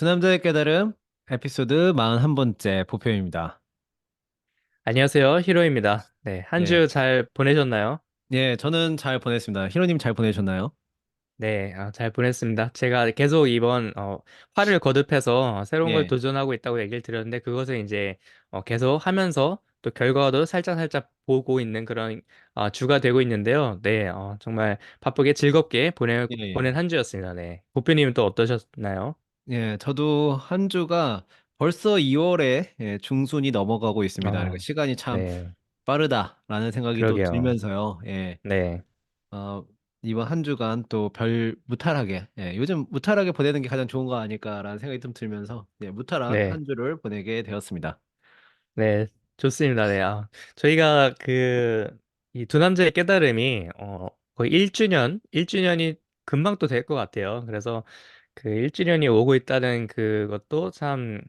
두 남자의 깨달음 에피소드 41번째 보표입니다. 안녕하세요. 히로입니다. 네, 한 예. 주 잘 보내셨나요? 예, 저는 잘 보냈습니다. 히로님 잘 보내셨나요? 네, 잘 보냈습니다. 제가 계속 이번 화를 거듭해서 새로운 걸 예. 도전하고 있다고 얘기를 드렸는데 그것을 이제 계속 하면서 또 결과도 살짝살짝 보고 있는 그런 주가 되고 있는데요. 네, 정말 바쁘게 즐겁게 예, 예. 보낸 한 주였습니다. 네, 보표님은 또 어떠셨나요? 예, 저도 한 주가 벌써 2월에 중순이 넘어가고 있습니다. 그러니까 어, 시간이 참 네, 빠르다라는 생각이 또 그러게요. 들면서요. 예. 네, 어, 이번 한 주간 또 별 무탈하게, 요즘 무탈하게 보내는 게 가장 좋은 거 아닐까라는 생각이 좀 들면서, 무탈한 네. 한 주를 보내게 되었습니다. 네, 좋습니다. 네, 저희가 이 두 남자의 깨달음이, 거의 1주년이 금방 또 될 것 같아요. 그래서 그 1주년이 오고 있다는 그것도 참,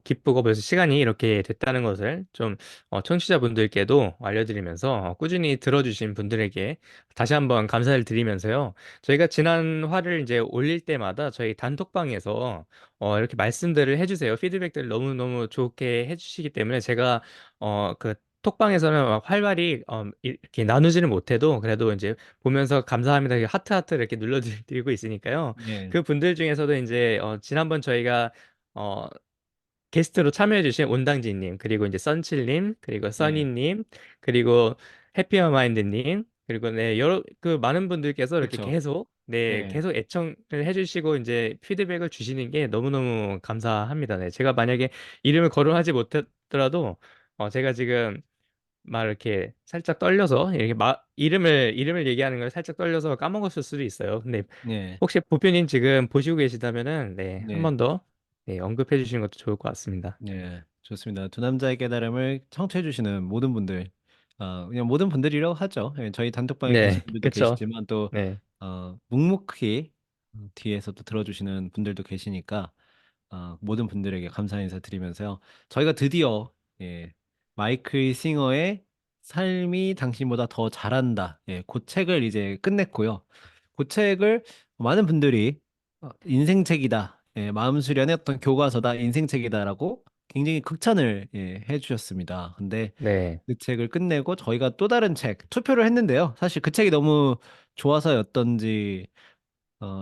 기쁘고 벌써 시간이 이렇게 됐다는 것을 좀, 청취자분들께도 알려드리면서 꾸준히 들어주신 분들에게 다시 한번 감사를 드리면서요. 저희가 지난 화를 이제 올릴 때마다 저희 단톡방에서 이렇게 말씀들을 해주세요. 피드백들을 너무너무 좋게 해주시기 때문에 제가, 톡방에서는 막 활발히, 이렇게 나누지는 못해도 그래도 이제 보면서 감사합니다. 이렇게 하트 이렇게 눌러드리고 있으니까요. 예, 그 분들 중에서도 이제, 지난번 저희가, 어, 게스트로 참여해주신 온당진님, 그리고 이제 썬칠님, 그리고 예, 써니님, 그리고 해피어마인드님, 그리고 네, 그 많은 분들께서 이렇게 그렇죠. 계속, 네, 예, 계속 애청을 해주시고 이제 피드백을 주시는 게 너무너무 감사합니다. 네, 제가 만약에 이름을 거론하지 못했더라도, 제가 지금 막 이렇게 살짝 떨려서, 이렇게 이름을 얘기하는 걸 살짝 떨려서 까먹었을 수도 있어요. 근데 예, 혹시 보표님 지금 보시고 계시다면은, 네, 한 예. 번 더, 네, 언급해 주시는 것도 좋을 것 같습니다. 네, 좋습니다. 두 남자의 깨달음을 청취해주시는 모든 분들, 그냥 모든 분들이라고 하죠. 예, 저희 단톡방에 계신 네, 분들도 그쵸. 계시지만 또, 네, 묵묵히 뒤에서 또 들어주시는 분들도 계시니까, 모든 분들에게 감사 인사 드리면서요. 저희가 드디어, 예, 마이클 싱어의 삶이 당신보다 더 잘한다. 예, 그 책을 이제 끝냈고요. 그 책을 많은 분들이 인생책이다. 예, 마음 수련의 어떤 교과서다, 인생책이다라고 굉장히 극찬을 해주셨습니다. 근데 네, 그 책을 끝내고 저희가 또 다른 책 투표를 했는데요. 사실 그 책이 너무 좋아서였던지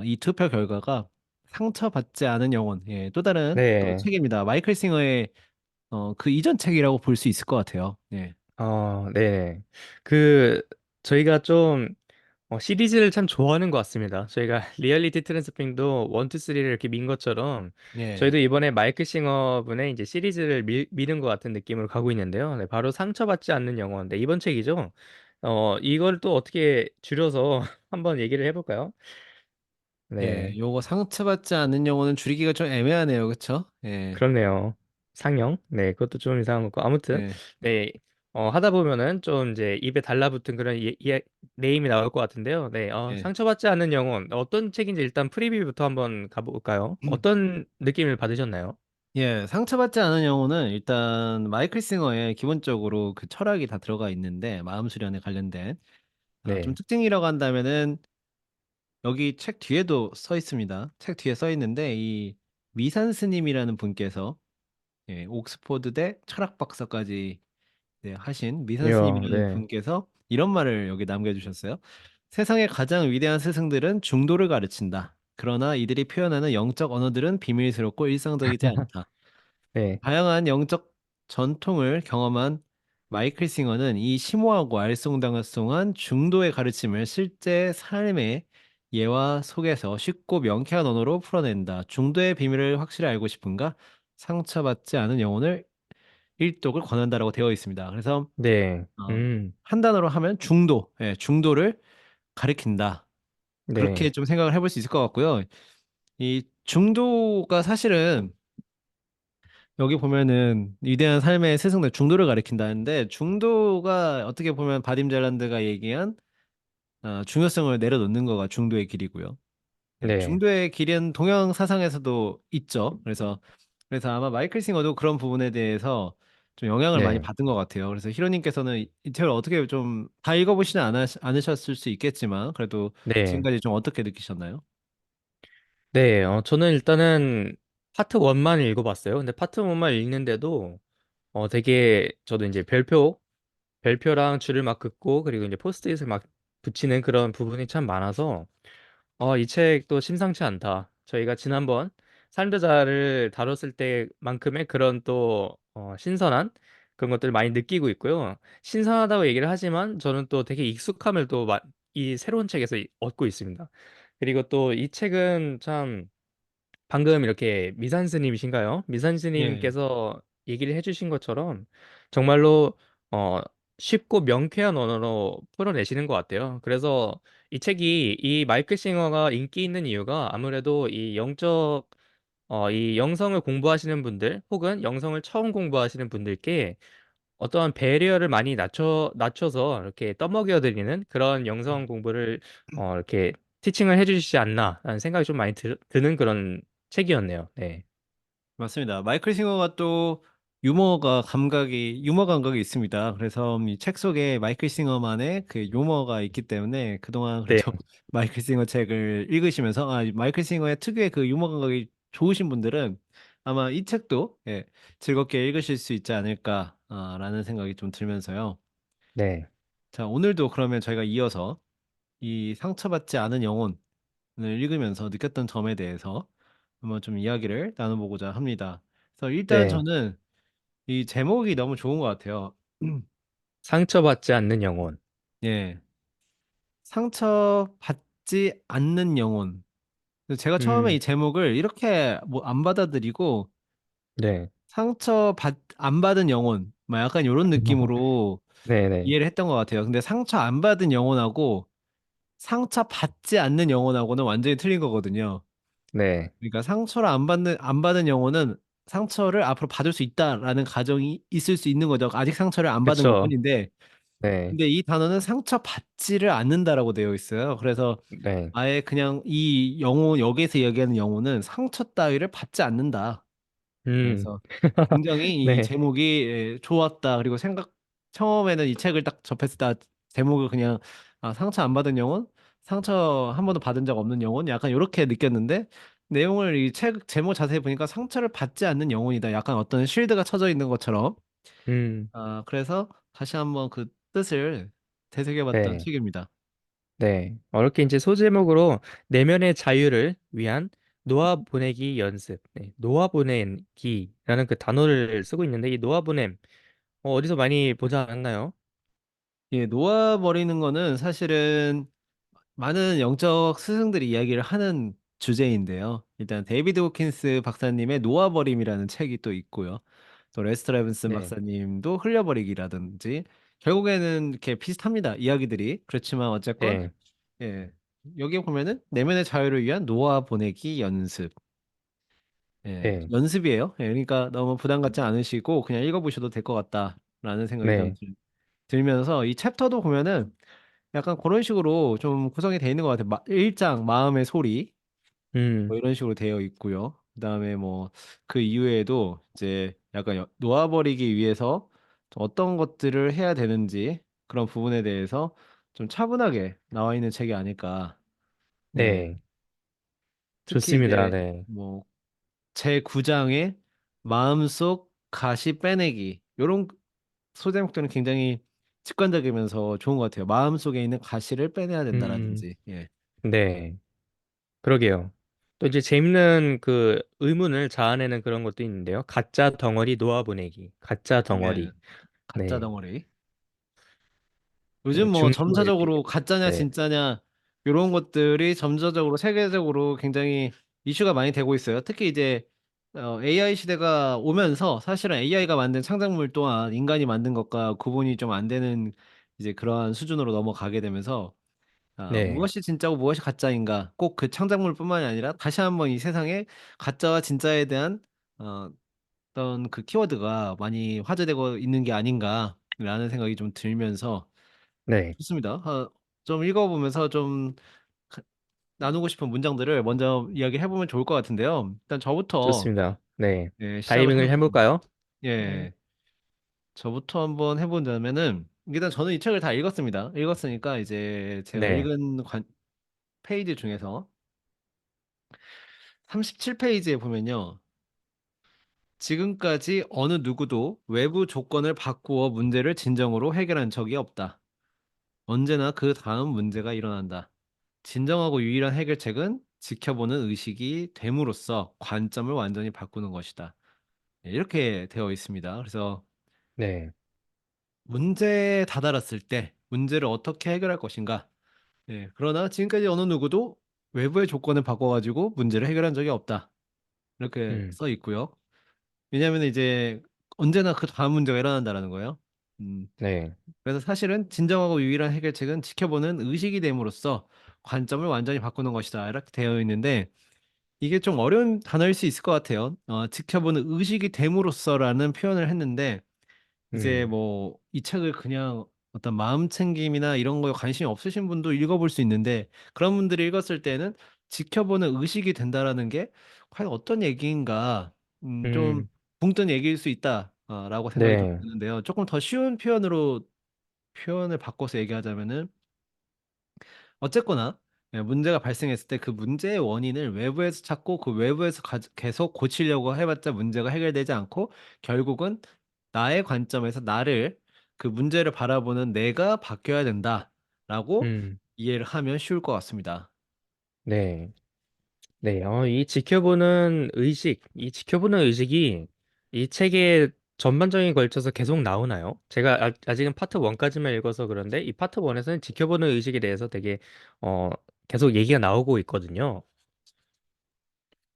이 투표 결과가 상처받지 않은 영혼, 또 다른 또 네. 책입니다. 마이클 싱어의 그 이전 책이라고 볼 수 있을 것 같아요. 예, 네. 그, 저희가 좀, 시리즈를 참 좋아하는 것 같습니다. 저희가 리얼리티 트랜스핑도 1, 2, 3를 이렇게 민 것처럼 예, 저희도 이번에 마이클 싱어 분의 이제 시리즈를 미는 것 같은 느낌으로 가고 있는데요. 네, 바로 상처받지 않는 영혼. 네, 이번 책이죠. 이걸 또 어떻게 줄여서 한번 얘기를 해볼까요? 예. 네, 요거 상처받지 않는 영혼은 줄이기가 좀 애매하네요, 그쵸? 예, 그렇네요. 상영. 네, 그것도 좀 이상한 거고. 아무튼, 예, 네, 하다 보면은 좀 이제 입에 달라붙은 그런 네임이 나올 것 같은데요. 네, 예. 상처받지 않는 영혼. 어떤 책인지 일단 프리뷰부터 한번 가볼까요? 어떤 느낌을 받으셨나요? 예, 상처받지 않은 영혼은 일단 마이클 싱어의 기본적으로 그 철학이 다 들어가 있는데 마음 수련에 관련된 좀 네, 특징이라고 한다면은 여기 책 뒤에도 써 있습니다. 책 뒤에 써 있는데 이 미산 스님이라는 분께서 옥스퍼드대 철학 박사까지 하신 미산 스님이라는 네, 분께서 이런 말을 여기 남겨주셨어요. 세상의 가장 위대한 스승들은 중도를 가르친다. 그러나 이들이 표현하는 영적 언어들은 비밀스럽고 일상적이지 않다. 네, 다양한 영적 전통을 경험한 마이클 싱어는 이 심오하고 알쏭달쏭한 중도의 가르침을 실제 삶의 예와 속에서 쉽고 명쾌한 언어로 풀어낸다. 중도의 비밀을 확실히 알고 싶은가? 상처받지 않은 영혼을 일독을 권한다라고 되어 있습니다. 그래서 네, 한 단어로 하면 중도, 중도를 가리킨다. 그렇게 네, 좀 생각을 해볼 수 있을 것 같고요. 이 중도가 사실은 여기 보면은 위대한 삶의 스승들 중도를 가리킨다는데 중도가 어떻게 보면 바딤 잘란드가 얘기한 중요성을 내려놓는 거가 중도의 길이고요. 네, 중도의 길은 동양 사상에서도 있죠. 그래서 아마 마이클 싱어도 그런 부분에 대해서 좀 영향을 많이 네, 받은 것 같아요. 그래서 히로님께서는 이 책을 어떻게 좀 다 읽어보시는 않으셨을 수 있겠지만 그래도 네. 지금까지 좀 어떻게 느끼셨나요? 네, 저는 일단은 파트 1만 읽어봤어요. 근데 파트 1만 읽는데도 되게 저도 이제 별표랑 줄을 막 긋고 그리고 이제 포스트잇을 막 붙이는 그런 부분이 참 많아서 이 책도 심상치 않다. 저희가 지난번 삶대자를 다뤘을 때만큼의 그런 또 신선한 그런 것들을 많이 느끼고 있고요. 신선하다고 얘기를 하지만 저는 또 되게 익숙함을 또 이 새로운 책에서 얻고 있습니다. 그리고 또 이 책은 참 방금 이렇게 미산 스님이신가요? 미산 예. 스님께서 얘기를 해주신 것처럼 정말로 어, 쉽고 명쾌한 언어로 풀어내시는 것 같아요. 그래서 이 책이 이 마이클 싱어가 인기 있는 이유가 아무래도 이 영성을 공부하시는 분들 혹은 영성을 처음 공부하시는 분들께 어떠한 배리어를 많이 낮춰서 이렇게 떠먹여 드리는 그런 영성 공부를 이렇게 티칭을 해주시지 않나라는 생각이 좀 많이 드는 그런 책이었네요. 네. 맞습니다. 마이클 싱어가 또 유머 감각이 있습니다. 그래서 이 책 속에 마이클 싱어만의 그 유머가 있기 때문에 그동안 네. 그래도 마이클 싱어 책을 읽으시면서 마이클 싱어의 특유의 그 유머 감각이 좋으신 분들은 아마 이 책도 예, 즐겁게 읽으실 수 있지 않을까라는 생각이 좀 들면서요. 네. 자, 오늘도 그러면 저희가 이어서 이 상처받지 않은 영혼을 읽으면서 느꼈던 점에 대해서 한번 좀 이야기를 나눠보고자 합니다. 그래서 일단 네. 저는 이 제목이 너무 좋은 것 같아요. 상처받지 않는 영혼. 예, 상처받지 않는 영혼. 그래서 제가 처음에 이 음, 제목을 이렇게 뭐 안 받아들이고 네. 안 받은 영혼, 막 약간 이런 느낌으로 네네. 이해를 했던 것 같아요. 근데 상처 안 받은 영혼하고 상처받지 않는 영혼하고는 완전히 틀린 거거든요. 네. 그러니까 상처를 안 받은 영혼은 상처를 앞으로 받을 수 있다라는 가정이 있을 수 있는 거죠. 아직 상처를 안 받은 그쵸. 것뿐인데, 네. 근데 이 단어는 상처받지를 않는다라고 되어 있어요. 그래서 네. 아예 그냥 이 영혼, 여기서 얘기하는 영혼은 상처 따위를 받지 않는다. 음, 그래서 굉장히 이 네. 제목이 좋았다. 그리고 처음에는 이 책을 딱 접했을 때 제목을 그냥 상처 안 받은 영혼? 상처 한 번도 받은 적 없는 영혼? 약간 이렇게 느꼈는데 내용을 이 책 제목 자세히 보니까 상처를 받지 않는 영혼이다. 약간 어떤 쉴드가 쳐져 있는 것처럼. 음, 그래서 다시 한번 그 뜻을 되새겨봤던 네. 책입니다. 네. 이렇게 이제 소제목으로 내면의 자유를 위한 놓아보내기 연습. 네. 놓아보내기라는 그 단어를 쓰고 있는데 이 놓아보냄 어디서 많이 보지 않았나요? 예, 놓아버리는 거는 사실은 많은 영적 스승들이 이야기를 하는 주제인데요. 일단 데이비드 호킨스 박사님의 놓아버림이라는 책이 또 있고요. 또 레스터 레븐슨 네. 박사님도 흘려버리기라든지 결국에는 이렇게 비슷합니다. 이야기들이. 그렇지만 어쨌건 네. 예. 여기에 보면은 내면의 자유를 위한 놓아보내기 연습. 예. 네. 연습이에요. 예, 그러니까 너무 부담 갖지 않으시고 그냥 읽어보셔도 될 것 같다라는 생각이 좀 네. 들면서 이 챕터도 보면은 약간 그런 식으로 좀 구성이 되어 있는 것 같아요. 1장 마음의 소리 뭐 음, 이런 식으로 되어 있고요. 그다음에 뭐 그 이후에도 이제 약간 놓아버리기 위해서 좀 어떤 것들을 해야 되는지 그런 부분에 대해서 좀 차분하게 나와 있는 책이 아닐까. 예. 네. 특히 좋습니다. 이제 네. 뭐 제 9장의 마음속 가시 빼내기 요런 소제목들은 굉장히 직관적이면서 좋은 것 같아요. 마음속에 있는 가시를 빼내야 음, 된다라든지. 예. 네. 그러게요. 또 이제 재밌는 그 의문을 자아내는 그런 것도 있는데요. 가짜 덩어리 놓아보내기. 가짜 예. 덩어리. 가짜 네. 덩어리. 요즘 뭐 중국어 이렇게. 점차적으로 가짜냐 네. 진짜냐 요런 것들이 점차적으로 세계적으로 굉장히 이슈가 많이 되고 있어요. 특히 이제 AI 시대가 오면서 사실은 AI가 만든 창작물 또한 인간이 만든 것과 구분이 좀 안 되는 이제 그러한 수준으로 넘어가게 되면서 네. 무엇이 진짜고 무엇이 가짜인가 꼭 그 창작물뿐만이 아니라 다시 한번 이 세상에 가짜와 진짜에 대한 어 어떤 그 키워드가 많이 화제되고 있는 게 아닌가라는 생각이 좀 들면서 네. 좋습니다. 좀 읽어보면서 좀 가- 나누고 싶은 문장들을 먼저 이야기해 보면 좋을 것 같은데요. 일단 저부터 좋습니다. 네. 시작을 다이빙을 해보겠습니다. 해볼까요? 네. 예, 저부터 한번 해본다면은 일단 저는 이 책을 다 읽었습니다. 읽었으니까 이제 제가 네. 읽은 페이지 중에서 37페이지에 보면요. 지금까지 어느 누구도 외부 조건을 바꾸어 문제를 진정으로 해결한 적이 없다. 언제나 그 다음 문제가 일어난다. 진정하고 유일한 해결책은 지켜보는 의식이 됨으로써 관점을 완전히 바꾸는 것이다. 네, 이렇게 되어 있습니다. 그래서 네. 문제에 다다랐을 때 문제를 어떻게 해결할 것인가. 네, 그러나 지금까지 어느 누구도 외부의 조건을 바꿔가지고 문제를 해결한 적이 없다. 이렇게 음. 써 있고요. 왜냐하면 이제 언제나 그 다음 문제가 일어난다라는 거예요. 음, 네. 그래서 사실은 진정하고 유일한 해결책은 지켜보는 의식이 됨으로써 관점을 완전히 바꾸는 것이다. 이렇게 되어 있는데 이게 좀 어려운 단어일 수 있을 것 같아요. 지켜보는 의식이 됨으로써라는 표현을 했는데 이제 음. 뭐 이 책을 그냥 어떤 마음 챙김이나 이런 거에 관심이 없으신 분도 읽어볼 수 있는데 그런 분들이 읽었을 때는 지켜보는 의식이 된다라는 게 과연 어떤 얘기인가 좀 음. 붕 뜬 얘기일 수 있다라고 생각이 좀 네. 드는데요. 조금 더 쉬운 표현으로 표현을 바꿔서 얘기하자면은 어쨌거나 문제가 발생했을 때 그 문제의 원인을 외부에서 찾고 그 외부에서 계속 고치려고 해봤자 문제가 해결되지 않고 결국은 나의 관점에서 나를 그 문제를 바라보는 내가 바뀌어야 된다라고 음. 이해를 하면 쉬울 것 같습니다. 네. 네. 이 지켜보는 의식이 이 책의 전반적인 걸쳐서 계속 나오나요? 제가 아직은 파트 1까지만 읽어서 그런데 이 파트 1에서는 지켜보는 의식에 대해서 되게 어, 계속 얘기가 나오고 있거든요.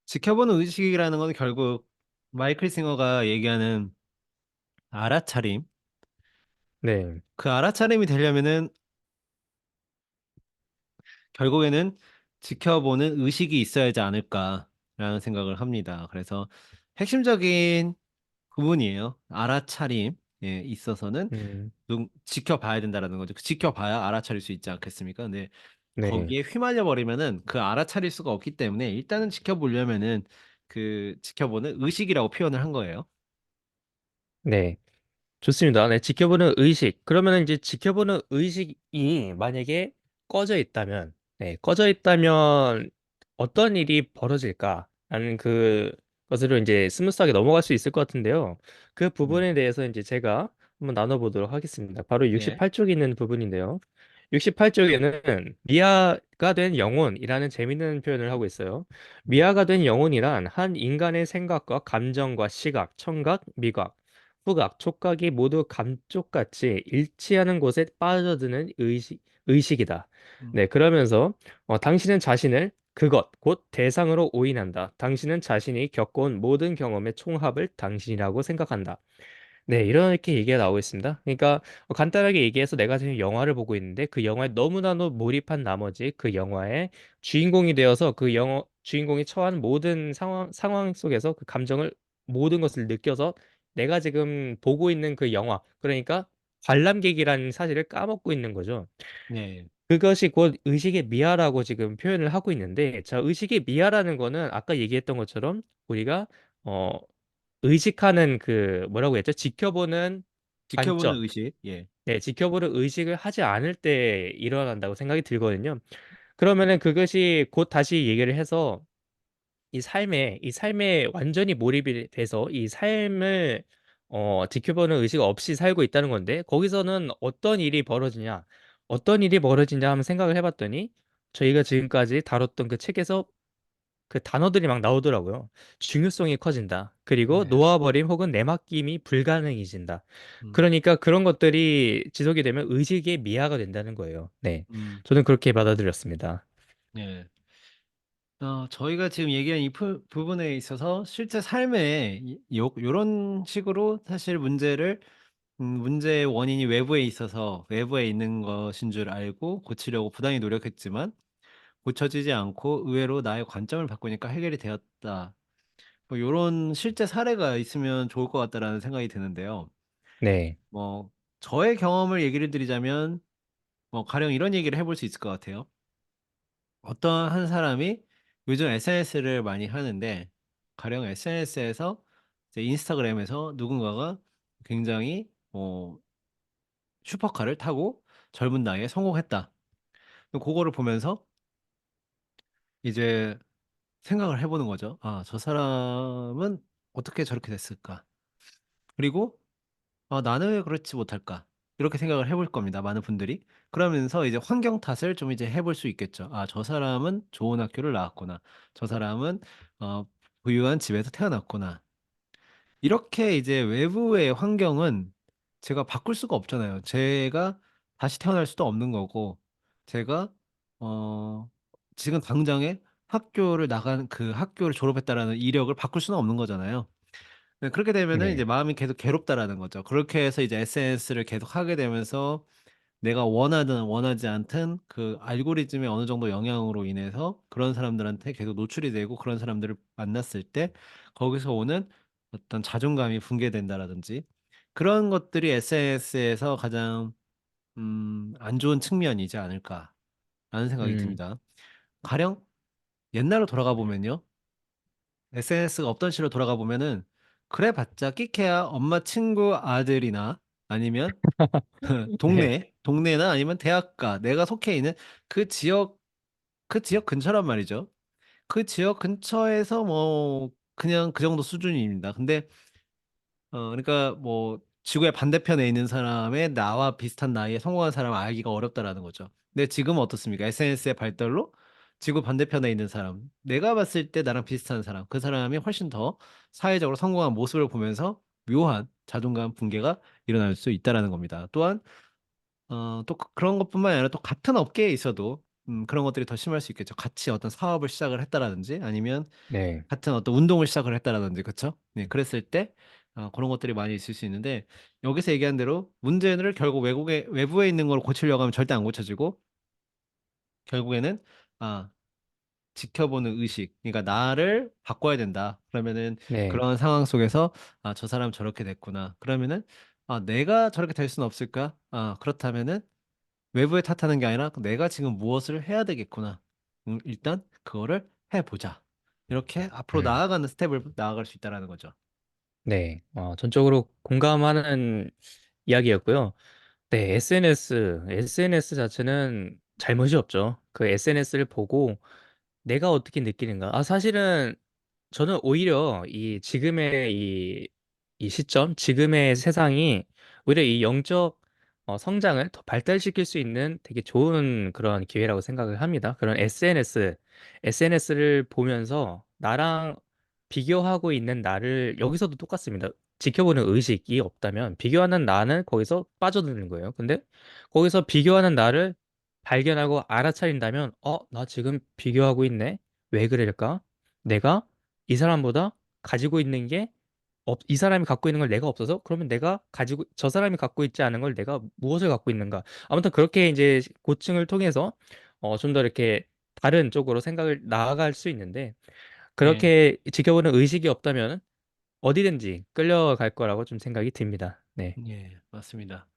지켜보는 의식이라는 건 결국 마이클 싱어가 얘기하는 알아차림. 네. 그 알아차림이 되려면은 결국에는 지켜보는 의식이 있어야지 않을까라는 생각을 합니다. 그래서 핵심적인 부분이에요. 알아차림에 있어서는 음. 지켜봐야 된다라는 거죠. 그 지켜봐야 알아차릴 수 있지 않겠습니까? 근데 네. 거기에 휘말려 버리면은 그 알아차릴 수가 없기 때문에 일단은 지켜보려면은 그 지켜보는 의식이라고 표현을 한 거예요. 네. 좋습니다. 네, 지켜보는 의식. 그러면 이제 지켜보는 의식이 만약에 꺼져 있다면, 네, 꺼져 있다면 어떤 일이 벌어질까라는 것으로 이제 스무스하게 넘어갈 수 있을 것 같은데요. 그 네. 부분에 대해서 이제 제가 한번 나눠보도록 하겠습니다. 바로 네. 68쪽에 있는 부분인데요. 68쪽에는 미아가 된 영혼이라는 재밌는 표현을 하고 있어요. 미아가 된 영혼이란 한 인간의 생각과 감정과 시각, 청각, 미각, 후각, 촉각이 모두 감쪽같이 일치하는 곳에 빠져드는 의식이다. 음, 네, 그러면서 당신은 자신을 그것, 곧 대상으로 오인한다. 당신은 자신이 겪어온 모든 경험의 총합을 당신이라고 생각한다. 네, 이렇게 얘기가 나오고 있습니다. 그러니까 간단하게 얘기해서 내가 지금 영화를 보고 있는데 그 영화에 너무나도 몰입한 나머지 그 영화의 주인공이 되어서 주인공이 처한 모든 상황 속에서 그 감정을 모든 것을 느껴서 내가 지금 보고 있는 그 영화, 그러니까 관람객이라는 사실을 까먹고 있는 거죠. 네. 그것이 곧 의식의 미아라고 지금 표현을 하고 있는데, 자, 의식의 미아라는 거는 아까 얘기했던 것처럼 우리가 어, 의식하는 그 뭐라고 했죠? 지켜보는 지켜보는 관점. 의식. 예. 네, 지켜보는 의식을 하지 않을 때 일어난다고 생각이 들거든요. 그러면은 그것이 곧 다시 얘기를 해서 이 삶에 완전히 몰입이 돼서 이 삶을 지켜보는 의식 없이 살고 있다는 건데 거기서는 어떤 일이 벌어지냐 하면 생각을 해봤더니 저희가 지금까지 다뤘던 그 책에서 그 단어들이 막 나오더라고요. 중요성이 커진다. 그리고 네. 놓아버림 혹은 내맡김이 불가능해진다. 음, 그러니까 그런 것들이 지속이 되면 의식의 미아가 된다는 거예요. 네. 음, 저는 그렇게 받아들였습니다. 네. 저희가 지금 얘기한 이 부분에 있어서 실제 삶에 요런 식으로 사실 문제의 원인이 외부에 있어서 외부에 있는 것인 줄 알고 고치려고 부단히 노력했지만 고쳐지지 않고 의외로 나의 관점을 바꾸니까 해결이 되었다. 뭐 요런 실제 사례가 있으면 좋을 것 같다라는 생각이 드는데요. 네. 뭐 저의 경험을 얘기를 드리자면 뭐 가령 이런 얘기를 해볼 수 있을 것 같아요. 어떤 한 사람이 요즘 SNS를 많이 하는데 가령 SNS에서 이제 인스타그램에서 누군가가 굉장히 슈퍼카를 타고 젊은 나이에 성공했다. 그거를 보면서 이제 생각을 해보는 거죠. 아, 저 사람은 어떻게 저렇게 됐을까? 그리고 나는 왜 그렇지 못할까? 이렇게 생각을 해볼 겁니다. 많은 분들이. 그러면서 이제 환경 탓을 좀 이제 해볼 수 있겠죠. 아, 저 사람은 좋은 학교를 나왔구나. 저 사람은 어, 부유한 집에서 태어났구나. 이렇게 이제 외부의 환경은 제가 바꿀 수가 없잖아요. 제가 다시 태어날 수도 없는 거고, 제가 어, 지금 당장에 학교를 나간 그 학교를 졸업했다라는 이력을 바꿀 수는 없는 거잖아요. 네, 그렇게 되면은 이제 네. 마음이 계속 괴롭다라는 거죠. 그렇게 해서 이제 SNS를 계속 하게 되면서 내가 원하든 원하지 않든 그 알고리즘의 어느 정도 영향으로 인해서 그런 사람들한테 계속 노출이 되고 그런 사람들을 만났을 때 거기서 오는 어떤 자존감이 붕괴된다라든지 그런 것들이 SNS에서 가장 안 좋은 측면이지 않을까라는 생각이 음, 듭니다. 가령 옛날로 돌아가 보면요. SNS가 없던 시로 돌아가 보면은 그래 봤자 끼케야 엄마 친구 아들이나 아니면 네. 동네나 아니면 대학가 내가 속해 있는 그 지역 그 지역 근처란 말이죠. 그 지역 근처에서 뭐 그냥 그 정도 수준입니다. 근데 그러니까 뭐 지구의 반대편에 있는 사람의 나와 비슷한 나이에 성공한 사람을 알기가 어렵다라는 거죠. 근데 지금은 어떻습니까? SNS의 발달로 지구 반대편에 있는 사람, 내가 봤을 때 나랑 비슷한 사람, 그 사람이 훨씬 더 사회적으로 성공한 모습을 보면서 묘한 자존감 붕괴가 일어날 수 있다라는 겁니다. 또한 또 그런 것뿐만 아니라 또 같은 업계에 있어도 그런 것들이 더 심할 수 있겠죠. 같이 어떤 사업을 시작을 했다라든지 아니면 네. 같은 어떤 운동을 시작을 했다라든지 그쵸? 네, 그랬을 때 그런 것들이 많이 있을 수 있는데 여기서 얘기한 대로 문제를 결국 외부에 있는 걸 고치려고 하면 절대 안 고쳐지고 결국에는 아 지켜보는 의식 그러니까 나를 바꿔야 된다. 그러면은 네. 그런 상황 속에서 저 사람 저렇게 됐구나. 그러면은 내가 저렇게 될 수는 없을까? 그렇다면은 외부에 탓하는 게 아니라 내가 지금 무엇을 해야 되겠구나. 일단 그거를 해보자. 이렇게 앞으로 음, 나아가는 스텝을 나아갈 수 있다라는 거죠. 네. 전적으로 공감하는 이야기였고요. 네, SNS 자체는 잘못이 없죠. 그 SNS를 보고 내가 어떻게 느끼는가. 사실은 저는 오히려 이 지금의 이 시점, 지금의 세상이 오히려 이 영적 성장을 더 발달시킬 수 있는 되게 좋은 그런 기회라고 생각을 합니다. 그런 SNS를 보면서 나랑 비교하고 있는 나를 여기서도 똑같습니다. 지켜보는 의식이 없다면 비교하는 나는 거기서 빠져드는 거예요. 근데 거기서 비교하는 나를 발견하고 알아차린다면, 나 지금 비교하고 있네? 왜 그럴까? 내가 이 사람보다 가지고 있는 게 이 사람이 갖고 있는 걸 내가 없어서 그러면 내가 가지고 저 사람이 갖고 있지 않은 걸 내가 무엇을 갖고 있는가? 아무튼 그렇게 이제 고증을 통해서 좀 더 이렇게 다른 쪽으로 생각을 나아갈 수 있는데 예, 그렇게 지켜보는 의식이 없다면 어디든지 끌려갈 거라고 좀 생각이 듭니다. 네. 예, 맞습니다.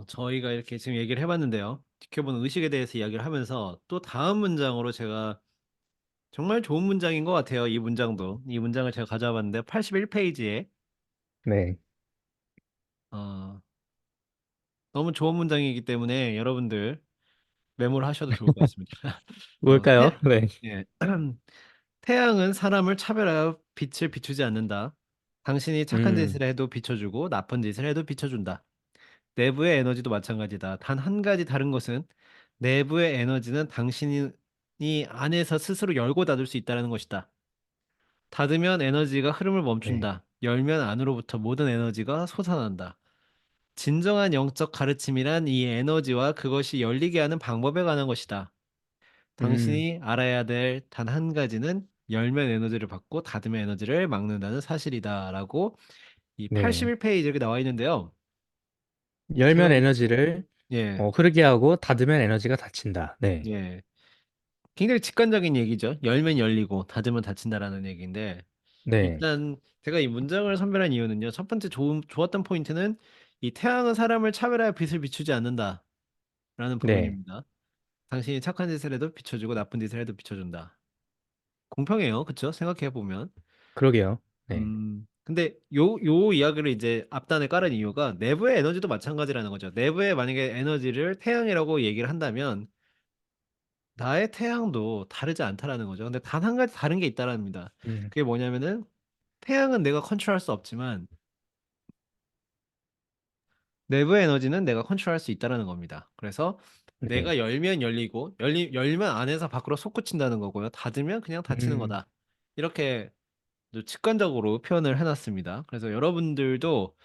저희가 이렇게 지금 얘기를 해봤는데요. 지켜보는 의식에 대해서 이야기를 하면서 또 다음 문장으로 제가 정말 좋은 문장인 것 같아요. 이 문장도. 이 문장을 제가 가져와 봤는데 81페이지에 네. 너무 좋은 문장이기 때문에 여러분들 메모를 하셔도 좋을 것 같습니다. 뭘까요? 네. 예. 태양은 사람을 차별하여 빛을 비추지 않는다. 당신이 착한 음, 짓을 해도 비춰주고 나쁜 짓을 해도 비춰준다. 내부의 에너지도 마찬가지다. 단 한 가지 다른 것은 내부의 에너지는 당신이 안에서 스스로 열고 닫을 수 있다는 것이다. 닫으면 에너지가 흐름을 네. 멈춘다. 열면 안으로부터 모든 에너지가 솟아난다. 진정한 영적 가르침이란 이 에너지와 그것이 열리게 하는 방법에 관한 것이다. 음, 당신이 알아야 될 단 한 가지는 열면 에너지를 받고 닫으면 에너지를 막는다는 사실이다라고 이 네. 81페이지 이렇게 나와 있는데요. 제가 열면 에너지를 예, 흐르게 하고 닫으면 에너지가 닫힌다. 네. 예. 굉장히 직관적인 얘기죠. 열면 열리고 닫으면 닫힌다라는 얘기인데 네. 일단 제가 이 문장을 선별한 이유는요. 첫 번째 좋았던 포인트는 이 태양은 사람을 차별하여 빛을 비추지 않는다라는 네. 부분입니다. 당신이 착한 짓을 해도 비춰주고 나쁜 짓을 해도 비춰준다. 공평해요. 그쵸? 생각해 보면. 그러게요. 네. 근데 요 이야기를 이제 앞단에 깔은 이유가 내부의 에너지도 마찬가지라는 거죠. 내부에 만약에 에너지를 태양이라고 얘기를 한다면 나의 태양도 다르지 않다라는 거죠. 근데 단 한 가지 다른 게 있다랍니다. 음, 그게 뭐냐면은 태양은 내가 컨트롤할 수 없지만 내부 에너지는 내가 컨트롤할 수 있다라는 겁니다. 그래서 네. 내가 열면 열리고 열면 안에서 밖으로 솟구친다는 거고요. 닫으면 그냥 닫히는 음, 거다. 이렇게 좀 직관적으로 표현을 해놨습니다. 그래서 여러분들도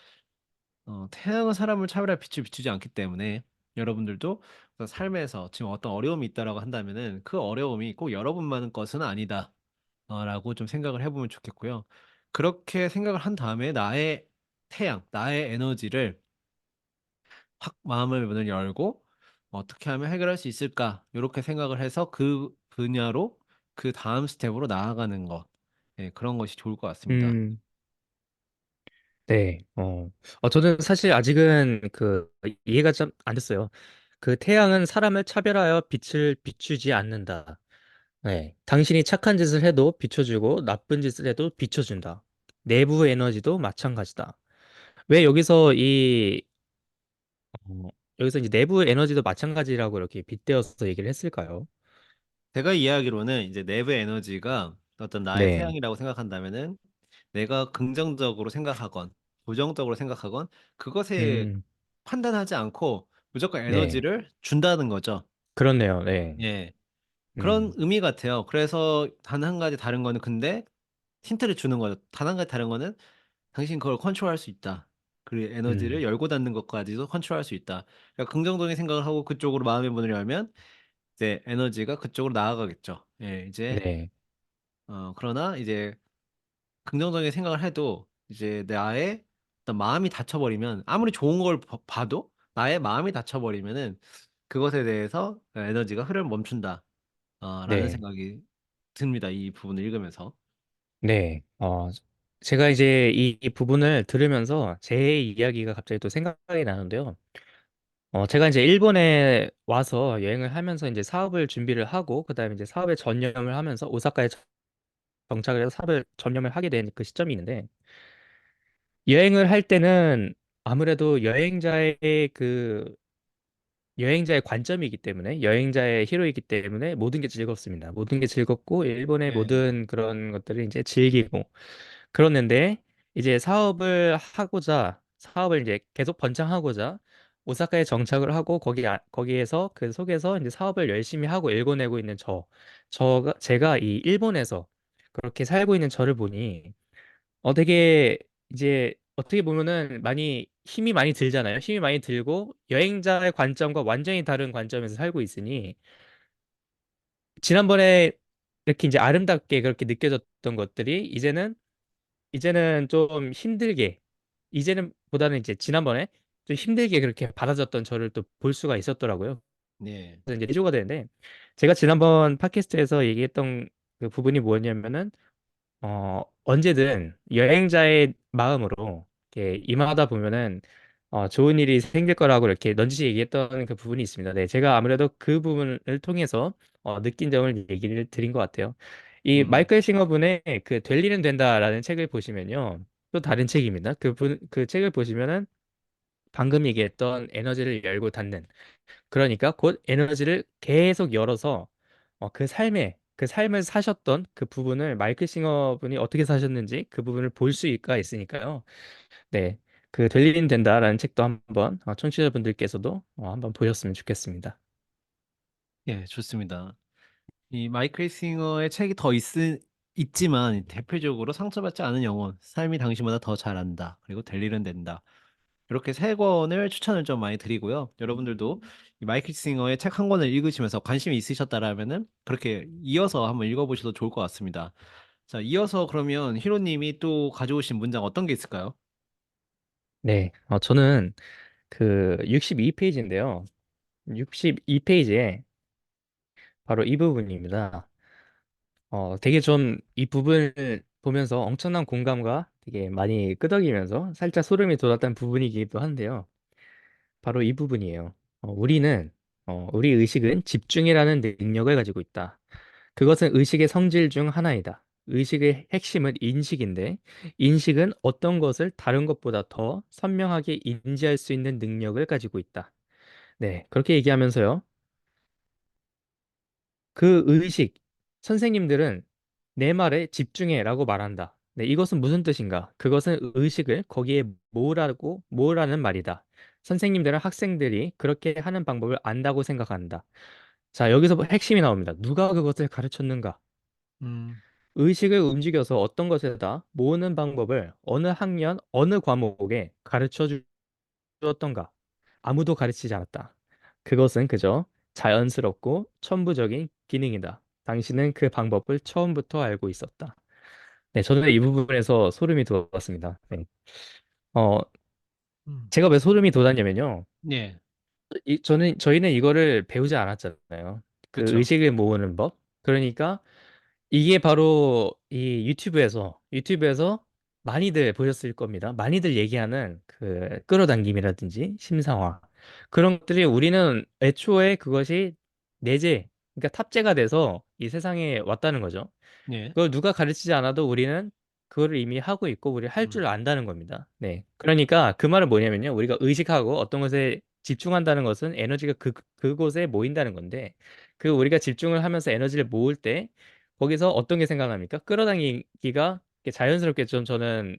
태양은 사람을 차별할 빛을 비추지 않기 때문에 여러분들도 어떤 삶에서 지금 어떤 어려움이 있다라고 한다면은 그 어려움이 꼭 여러분만의 것은 아니다. 라고 좀 생각을 해보면 좋겠고요. 그렇게 생각을 한 다음에 나의 태양, 나의 에너지를 확 마음의 문을 열고 어떻게 하면 해결할 수 있을까? 이렇게 생각을 해서 그 분야로 그 다음 스텝으로 나아가는 것. 예, 그런 것이 좋을 것 같습니다. 음, 네. 저는 사실 아직은 그 이해가 좀 안 됐어요. 그 태양은 사람을 차별하여 빛을 비추지 않는다. 네. 당신이 착한 짓을 해도 비춰주고 나쁜 짓을 해도 비춰준다. 내부 에너지도 마찬가지다. 왜 어, 여기서 이제 내부 에너지도 마찬가지라고 이렇게 빗대어서 얘기를 했을까요? 제가 이해하기로는 이제 내부 에너지가 어떤 나의 네. 태양이라고 생각한다면은 내가 긍정적으로 생각하건 부정적으로 생각하건 그것에 음, 판단하지 않고 무조건 네. 에너지를 준다는 거죠. 그렇네요. 네. 예. 그런 음, 의미 같아요. 그래서 단 한 가지 다른 거는 근데 힌트를 주는 거죠. 단 한 가지 다른 거는 당신 그걸 컨트롤할 수 있다. 그 에너지를 음, 열고 닫는 것까지도 컨트롤할 수 있다. 그러니까 긍정적인 생각을 하고 그쪽으로 마음의 문을 열면 이제 에너지가 그쪽으로 나아가겠죠. 예, 이제 네. 그러나 이제 긍정적인 생각을 해도 이제 나의 어떤 마음이 닫혀버리면 아무리 좋은 걸 봐도 나의 마음이 닫혀버리면은 그것에 대해서 에너지가 흐름을 멈춘다. 라는 네. 생각이 듭니다. 이 부분을 읽으면서. 네. 제가 이제 이 부분을 들으면서 제 이야기가 갑자기 또 생각이 나는데요. 제가 이제 일본에 와서 여행을 하면서 이제 사업을 준비를 하고, 그다음에 이제 사업에 전념을 하면서 오사카에 정착을 해서 사업을 전념을 하게 된 그 시점이 있는데, 여행을 할 때는 아무래도 여행자의 관점이기 때문에, 여행자의 히로이기 때문에 모든 게 즐겁습니다. 모든 게 즐겁고, 일본의 예, 모든 그런 것들을 이제 즐기고, 그렇는데 이제 사업을 이제 계속 번창하고자 오사카에 정착을 하고 거기에서 그 속에서 이제 사업을 열심히 하고 일궈내고 있는 제가 이 일본에서 그렇게 살고 있는 저를 보니 되게 이제 어떻게 보면은 힘이 많이 들잖아요. 힘이 많이 들고 여행자의 관점과 완전히 다른 관점에서 살고 있으니 지난번에 이렇게 이제 아름답게 그렇게 느껴졌던 것들이 이제는 좀 힘들게 이제는 보다는 이제 지난번에 좀 힘들게 그렇게 받아졌던 저를 또 볼 수가 있었더라고요. 예, 그래서 이제 해조가 되는데 제가 지난번 팟캐스트에서 얘기했던 그 부분이 뭐였냐면은 언제든 여행자의 마음으로 이렇게 임하다 보면은 좋은 일이 생길 거라고 이렇게 넌지시 얘기했던 그 부분이 있습니다. 네, 제가 아무래도 그 부분을 통해서 느낀 점을 얘기를 드린 것 같아요. 이 음, 마이클 싱어분의 그 될 일은 된다라는 책을 보시면요. 또 다른 책입니다. 그 책을 보시면은 방금 얘기했던 에너지를 열고 닫는 그러니까 곧 에너지를 계속 열어서 그 삶을 사셨던 그 부분을 마이클 싱어 분이 어떻게 사셨는지 그 부분을 볼 수가 있으니까요. 네. 그 될 일은 된다라는 책도 한번 청취자분들께서도 한번 보셨으면 좋겠습니다. 예, 좋습니다. 이 마이클 싱어의 책이 있지만 대표적으로 상처받지 않은 영혼, 삶이 당신보다 더 잘한다. 그리고 될 일은 된다. 이렇게 세 권을 추천을 좀 많이 드리고요. 여러분들도 이 마이클 싱어의 책 한 권을 읽으시면서 관심이 있으셨다라면은 그렇게 이어서 한번 읽어보셔도 좋을 것 같습니다. 자, 이어서 그러면 히로님이 또 가져오신 문장 어떤 게 있을까요? 네. 저는 그 62페이지인데요. 62페이지에 바로 이 부분입니다. 되게 좀 이 부분을 보면서 엄청난 공감과 되게 많이 끄덕이면서 살짝 소름이 돋았던 부분이기도 한데요. 바로 이 부분이에요. 우리 의식은 집중이라는 능력을 가지고 있다. 그것은 의식의 성질 중 하나이다. 의식의 핵심은 인식인데, 인식은 어떤 것을 다른 것보다 더 선명하게 인지할 수 있는 능력을 가지고 있다. 네, 그렇게 얘기하면서요. 그 의식, 선생님들은 내 말에 집중해라고 말한다. 네, 이것은 무슨 뜻인가? 그것은 의식을 거기에 모으라는 말이다. 선생님들은 학생들이 그렇게 하는 방법을 안다고 생각한다. 자, 여기서 핵심이 나옵니다. 누가 그것을 가르쳤는가? 음, 의식을 움직여서 어떤 것에다 모으는 방법을 어느 학년, 어느 과목에 가르쳐 주었던가? 아무도 가르치지 않았다. 그것은 그저 자연스럽고 천부적인 기능이다. 당신은 그 방법을 처음부터 알고 있었다. 네, 저는 이 부분에서 소름이 돋았습니다. 네. 어, 음. 제가 왜 소름이 돋았냐면요. 예, 저희는 이거를 배우지 않았잖아요. 그 그쵸. 의식을 모으는 법. 그러니까 이게 바로 이 유튜브에서 많이들 보셨을 겁니다. 많이들 얘기하는 그 끌어당김이라든지 심상화. 그런 것들이 우리는 애초에 그것이 내재, 그러니까 탑재가 돼서 이 세상에 왔다는 거죠. 예. 그걸 누가 가르치지 않아도 우리는 그거를 이미 하고 있고 우리 할 음, 줄 안다는 겁니다. 네. 그러니까 그 말은 뭐냐면요. 우리가 의식하고 어떤 것에 집중한다는 것은 에너지가 그곳에 모인다는 건데 그 우리가 집중을 하면서 에너지를 모을 때 거기서 어떤 게 생각납니까? 끌어당기기가 자연스럽게 좀 저는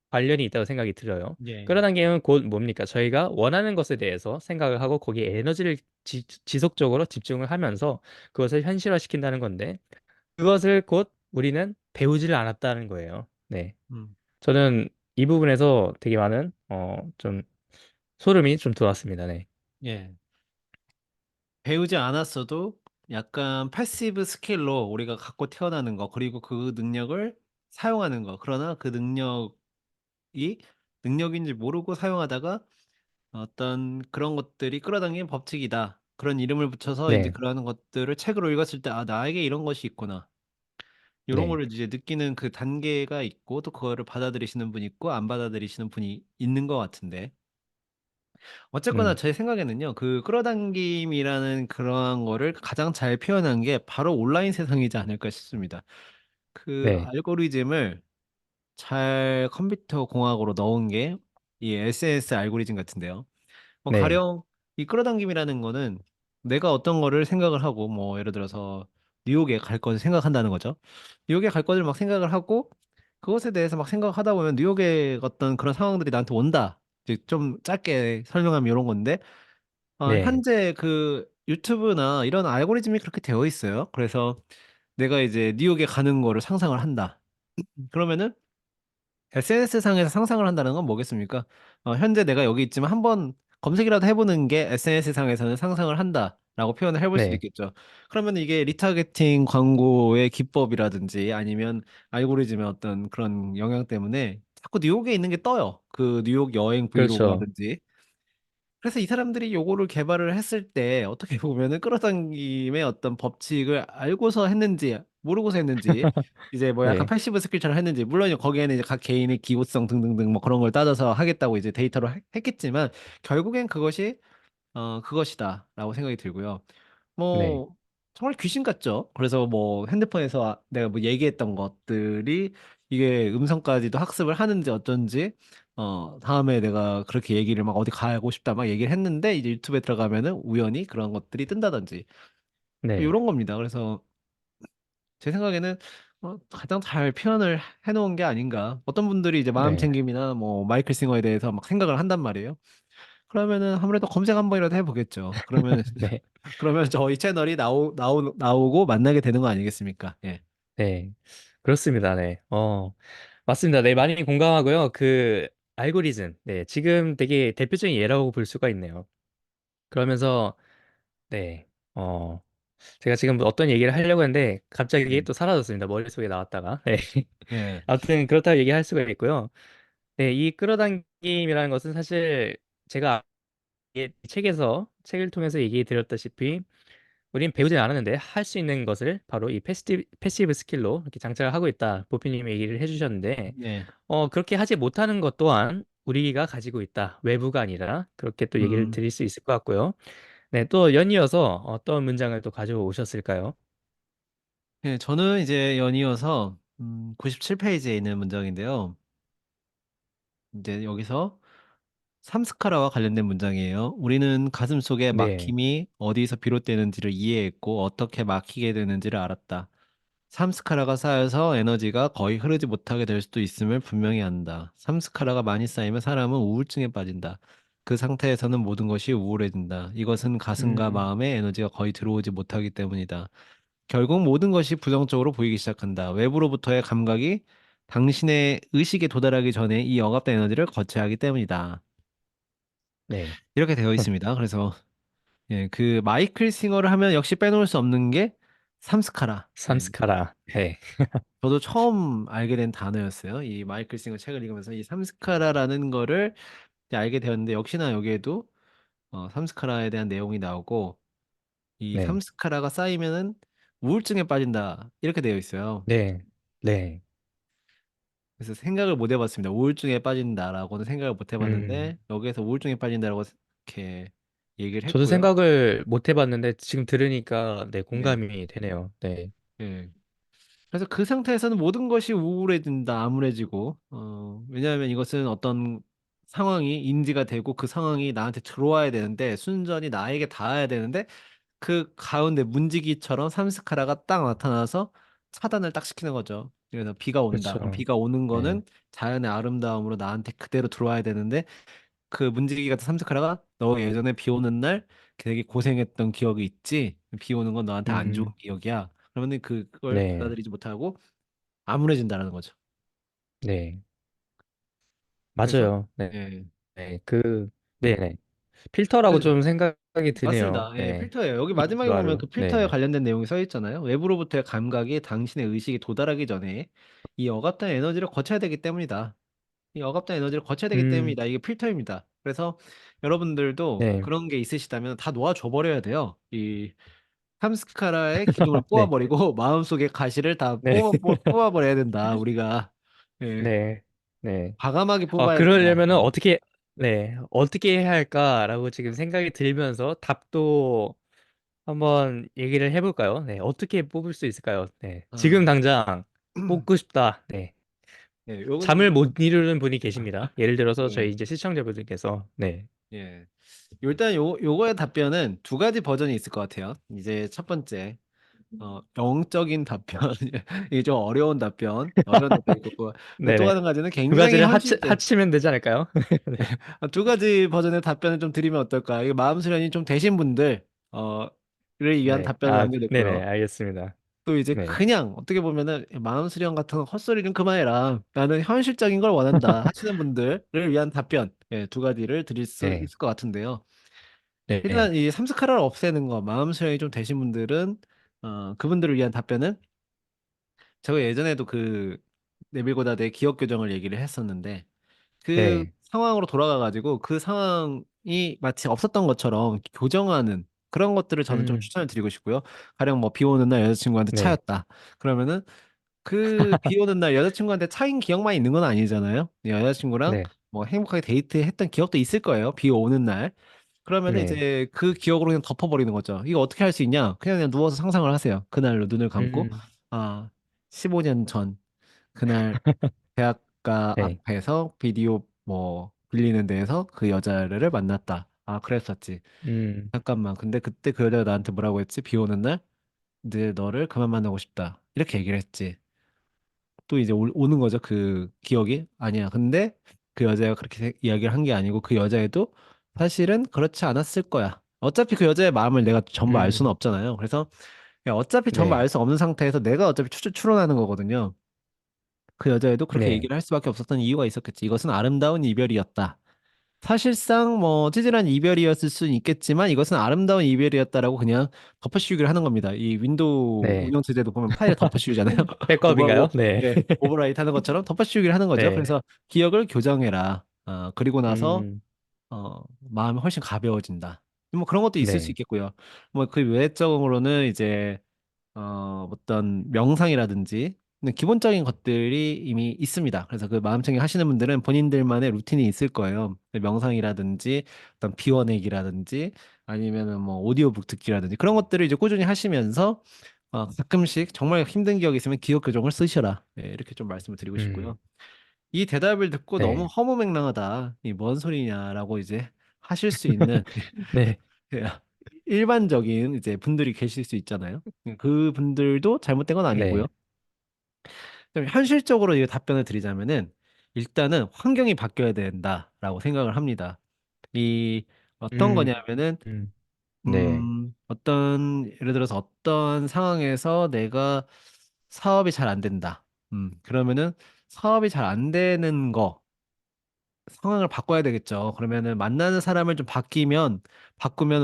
관련이 있다고 생각이 들어요. 예. 끌어당기면 곧 뭡니까? 저희가 원하는 것에 대해서 생각을 하고 거기에 에너지를 지속적으로 집중을 하면서 그것을 현실화시킨다는 건데 그것을 곧 우리는 배우지를 않았다는 거예요. 네. 음, 저는 이 부분에서 되게 많은 좀 소름이 좀 돋았습니다. 네. 예. 배우지 않았어도 약간 패시브 스킬로 우리가 갖고 태어나는 거, 그리고 그 능력을 사용하는 거. 그러나 그 능력이 능력인지 모르고 사용하다가 어떤 그런 것들이 끌어당기는 법칙이다. 그런 이름을 붙여서 이제 네. 그러한 것들을 책으로 읽었을 때, 아, 나에게 이런 것이 있구나. 이런 네. 거를 이제 느끼는 그 단계가 있고, 또 그거를 받아들이시는 분이 있고, 안 받아들이시는 분이 있는 것 같은데. 어쨌거나 음. 제 생각에는요, 그 끌어당김이라는 그러한 거를 가장 잘 표현한 게 바로 온라인 세상이지 않을까 싶습니다. 그 네. 알고리즘을 잘 컴퓨터 공학으로 넣은 게 이 SNS 알고리즘 같은데요. 뭐 네. 가령 이 끌어당김이라는 거는 내가 어떤 거를 생각을 하고, 뭐 예를 들어서 뉴욕에 갈 것을 생각한다는 거죠. 뉴욕에 갈 것을 막 생각을 하고 그것에 대해서 막 생각하다 보면 뉴욕의 어떤 그런 상황들이 나한테 온다. 이제 좀 짧게 설명하면 이런 건데, 네. 현재 그 유튜브나 이런 알고리즘이 그렇게 되어 있어요. 그래서 내가 이제 뉴욕에 가는 거를 상상을 한다. 그러면은 SNS 상에서 상상을 한다는 건 뭐겠습니까? 현재 내가 여기 있지만 한번 검색이라도 해보는 게 SNS 상에서는 상상을 한다라고 표현을 해볼 수도 네. 있겠죠. 그러면 이게 리타게팅 광고의 기법이라든지 아니면 알고리즘의 어떤 그런 영향 때문에 자꾸 뉴욕에 있는 게 떠요. 그 뉴욕 여행 그렇죠. 브이로그라든지. 그래서 이 사람들이 요거를 개발을 했을 때 어떻게 보면은 끌어당김의 어떤 법칙을 알고서 했는지 모르고서 했는지, 이제 뭐 약간 네. 패시브 스킬처럼 했는지, 물론 거기에는 이제 각 개인의 기호성 등등등 뭐 그런 걸 따져서 하겠다고 이제 데이터로 했겠지만 결국엔 그것이 그것이다라고 생각이 들고요. 네. 뭐 정말 귀신 같죠. 그래서 뭐 핸드폰에서 내가 뭐 얘기했던 것들이 이게 음성까지도 학습을 하는지 어쩐지, 다음에 내가 그렇게 얘기를 막 어디 가고 싶다 막 얘기를 했는데 이제 유튜브에 들어가면은 우연히 그런 것들이 뜬다든지 네. 이런 겁니다. 그래서 제 생각에는 가장 잘 표현을 해놓은 게 아닌가. 어떤 분들이 이제 네. 마음챙김이나 뭐 마이클 싱어에 대해서 막 생각을 한단 말이에요. 그러면은 아무래도 검색 한 번이라도 해보겠죠. 그러면 네. 그러면 저희 채널이 나오고 만나게 되는 거 아니겠습니까? 예. 네. 그렇습니다. 네. 맞습니다. 네. 많이 공감하고요. 그 알고리즘. 네. 지금 되게 대표적인 예라고 볼 수가 있네요. 그러면서 네. 제가 지금 어떤 얘기를 하려고 했는데 갑자기 네. 또 사라졌습니다. 머릿속에 나왔다가. 네. 예. 아무튼 그렇다고 얘기할 수가 있고요. 네. 이 끌어당김이라는 것은 사실 제가 이 책을 통해서 얘기해 드렸다시피 우린 배우지 않았는데 할 수 있는 것을 바로 이 패시브 스킬로 이렇게 장착을 하고 있다. 보피님이 얘기를 해주셨는데, 예. 그렇게 하지 못하는 것 또한 우리가 가지고 있다. 외부가 아니라 그렇게 또 얘기를 음. 드릴 수 있을 것 같고요. 네, 또 연이어서 어떤 문장을 또 가져오셨을까요? 예, 저는 이제 연이어서 97페이지에 있는 문장인데요. 이제 여기서 삼스카라와 관련된 문장이에요. 우리는 가슴속의 네, 막힘이 어디서 비롯되는지를 이해했고 어떻게 막히게 되는지를 알았다. 삼스카라가 쌓여서 에너지가 거의 흐르지 못하게 될 수도 있음을 분명히 안다. 삼스카라가 많이 쌓이면 사람은 우울증에 빠진다. 그 상태에서는 모든 것이 우울해진다. 이것은 가슴과 음, 마음에 에너지가 거의 들어오지 못하기 때문이다. 결국 모든 것이 부정적으로 보이기 시작한다. 외부로부터의 감각이 당신의 의식에 도달하기 전에 이 억압된 에너지를 거쳐야 하기 때문이다. 네. 이렇게 되어 있습니다. 그래서 예, 그 마이클 싱어를 하면 역시 빼놓을 수 없는 게 삼스카라. 예, 삼스카라. 네. 저도 처음 알게 된 단어였어요. 이 마이클 싱어 책을 읽으면서 이 삼스카라라는 거를 이제 알게 되었는데 역시나 여기에도 삼스카라에 대한 내용이 나오고 이 네. 삼스카라가 쌓이면은 우울증에 빠진다. 이렇게 되어 있어요. 네. 네. 그래서 생각을 못 해봤습니다. 우울증에 빠진다라고는 생각을 못 음, 해봤는데 여기에서 우울증에 빠진다라고 이렇게 얘기를 저도 했고요. 생각을 못 해봤는데 지금 들으니까 네, 네. 공감이 되네요. 네. 예. 그래서 그 상태에서는 모든 것이 우울해진다, 암울해지고, 왜냐하면 이것은 어떤 상황이 인지가 되고 그 상황이 나한테 들어와야 되는데, 순전히 나에게 닿아야 되는데, 그 가운데 문지기처럼 삼스카라가 딱 나타나서 차단을 딱 시키는 거죠. 그래서 비가 온다. 그럼 그렇죠. 비가 오는 네. 거는 자연의 아름다움으로 나한테 그대로 들어와야 되는데, 그 문지기 같은 삼스카라가 너 예전에 비 오는 날 되게 고생했던 기억이 있지? 비 오는 건 너한테 안 좋은 음, 기억이야. 그러면 그걸 네. 받아들이지 못하고 암울해진다라는 거죠. 네. 그래서 맞아요. 네. 예, 네. 네네. 필터라고 그래서 좀 생각이 드네요. 맞습니다. 예, 네. 필터예요. 여기 마지막에 보면 이니스바르. 그 필터에 네. 관련된 내용이 써 있잖아요. 외부로부터의 감각이 당신의 의식에 도달하기 전에 이 억압된 에너지를 거쳐야 되기 때문이다. 이 억압된 에너지를 거쳐야 되기 음, 때문이다. 이게 필터입니다. 그래서 여러분들도 네. 그런 게 있으시다면 다 놓아줘 버려야 돼요. 이 탐스카라의 기둥을 네. 뽑아버리고 마음속의 가시를 다 네. 뽑아버려야 된다. 우리가 예, 네. 네. 과감하게 뽑아야 된다. 그러려면은 어떻게, 네. 어떻게 해야 할까라고 지금 생각이 들면서 답도 한번 얘기를 해볼까요? 네. 어떻게 뽑을 수 있을까요? 네. 지금 아, 당장 뽑고 싶다. 네. 예, 요건 잠을 못 이루는 분이 계십니다. 예를 들어서 저희 예, 이제 시청자분들께서, 네. 예. 일단 요거의 답변은 두 가지 버전이 있을 것 같아요. 이제 첫 번째, 영적인 답변. 이게 좀 어려운 답변이 있고, 또 네네. 하나 가지는 두 굉장히 가지를 현실적. 합치면 되지 않을까요? 네. 두 가지 버전의 답변을 좀 드리면 어떨까? 이게 마음 수련이 좀 되신 분들, 를 위한 네. 답변을 네네. 남겨뒀고요. 알겠습니다. 또 이제 네. 그냥 어떻게 보면은 마음 수련 같은 헛소리 좀 그만해라. 나는 현실적인 걸 원한다. 하시는 분들을 위한 답변, 예, 두 가지를 드릴 수 네. 있을 것 같은데요. 네. 일단 이 삼스카라를 없애는 거, 마음 수련이 좀 되신 분들은 그분들을 위한 답변은 제가 예전에도 그 네빌 고다드의 기억 교정을 얘기를 했었는데 그 네. 상황으로 돌아가가지고 그 상황이 마치 없었던 것처럼 교정하는 그런 것들을 저는 좀 음. 추천을 드리고 싶고요. 가령 뭐 비 오는 날 여자친구한테 네. 차였다. 그러면은 그 비 오는 날 여자친구한테 차인 기억만 있는 건 아니잖아요. 여자친구랑 네. 뭐 행복하게 데이트했던 기억도 있을 거예요. 비 오는 날. 그러면은 네. 이제 그 기억으로 그냥 덮어버리는 거죠. 이거 어떻게 할 수 있냐? 그냥 누워서 상상을 하세요. 그날로 눈을 감고 음. 15년 전 그날 대학가 네. 앞에서 비디오 뭐 빌리는 데에서 그 여자를 만났다. 그랬었지. 음. 잠깐만. 근데 그때 그 여자가 나한테 뭐라고 했지? 비 오는 날, 이제 너를 그만 만나고 싶다. 이렇게 얘기를 했지. 또 이제 오는 거죠. 그 기억이. 아니야. 근데 그 여자가 그렇게 이야기를 한 게 아니고 그 여자애도 사실은 그렇지 않았을 거야. 어차피 그 여자의 마음을 내가 전부 알 수는 음. 없잖아요. 그래서 야, 어차피 전부 알 네. 수 없는 상태에서 내가 어차피 추론하는 거거든요. 그 여자애도 그렇게 네. 얘기를 할 수밖에 없었던 이유가 있었겠지. 이것은 아름다운 이별이었다. 사실상 뭐 찌질한 이별이었을 수는 있겠지만 이것은 아름다운 이별이었다라고 그냥 덮어씌우기를 하는 겁니다. 이 윈도우 네. 운영 체제도 보면 파일에 덮어씌우잖아요. 백업인가요? 네. 예, 오버라이트 하는 것처럼 덮어씌우기를 하는 거죠. 네. 그래서 기억을 교정해라. 그리고 나서 음. 마음이 훨씬 가벼워진다. 뭐 그런 것도 있을 수 네. 있겠고요. 뭐 그 외적으로는 이제 어떤 명상이라든지 근데 기본적인 것들이 이미 있습니다. 그래서 그 마음챙김 하시는 분들은 본인들만의 루틴이 있을 거예요. 명상이라든지 어떤 비워내기라든지 아니면은 뭐 오디오북 듣기라든지 그런 것들을 이제 꾸준히 하시면서 가끔씩 정말 힘든 기억이 있으면 기억 교정을 쓰셔라. 네, 이렇게 좀 말씀을 드리고 음. 싶고요. 이 대답을 듣고 너무 네. 허무맹랑하다. 이 뭔 소리냐라고 이제 하실 수 있는 네. 예, 일반적인 이제 분들이 계실 수 있잖아요. 그 분들도 잘못된 건 네. 아니고요. 좀 현실적으로 이 답변을 드리자면은 일단은 환경이 바뀌어야 된다라고 생각을 합니다. 이 어떤 음, 거냐면은 음, 네, 예를 들어서 어떤 상황에서 내가 사업이 잘 안 된다. 그러면은 사업이 잘 안 되는 거 상황을 바꿔야 되겠죠. 그러면은 만나는 사람을 좀 바꾸면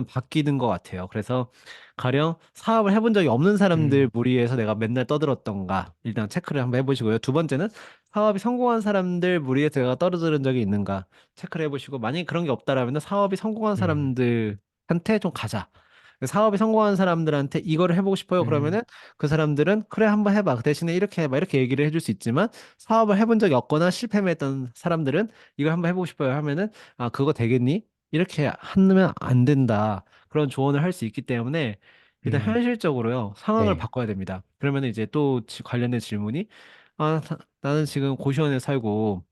바뀌는 것 같아요. 그래서 가령 사업을 해본 적이 없는 사람들 음, 무리에서 내가 맨날 떠들었던가 일단 체크를 한번 해보시고요. 두 번째는 사업이 성공한 사람들 무리에서 내가 떨어지는 적이 있는가 체크를 해보시고 만약에 그런 게 없다라면 사업이 성공한 음, 사람들한테 좀 가자. 사업이 성공한 사람들한테 이거를 해보고 싶어요. 음, 그러면은 그 사람들은 그래 한번 해봐. 그 대신에 이렇게 해봐. 이렇게 얘기를 해줄 수 있지만 사업을 해본 적이 없거나 실패했던 사람들은 이걸 한번 해보고 싶어요 하면은 아 그거 되겠니? 이렇게 하면 안 된다. 그런 조언을 할 수 있기 때문에 일단 음, 현실적으로요 상황을 네, 바꿔야 됩니다. 그러면 이제 또 관련된 질문이 나는 지금 고시원에 살고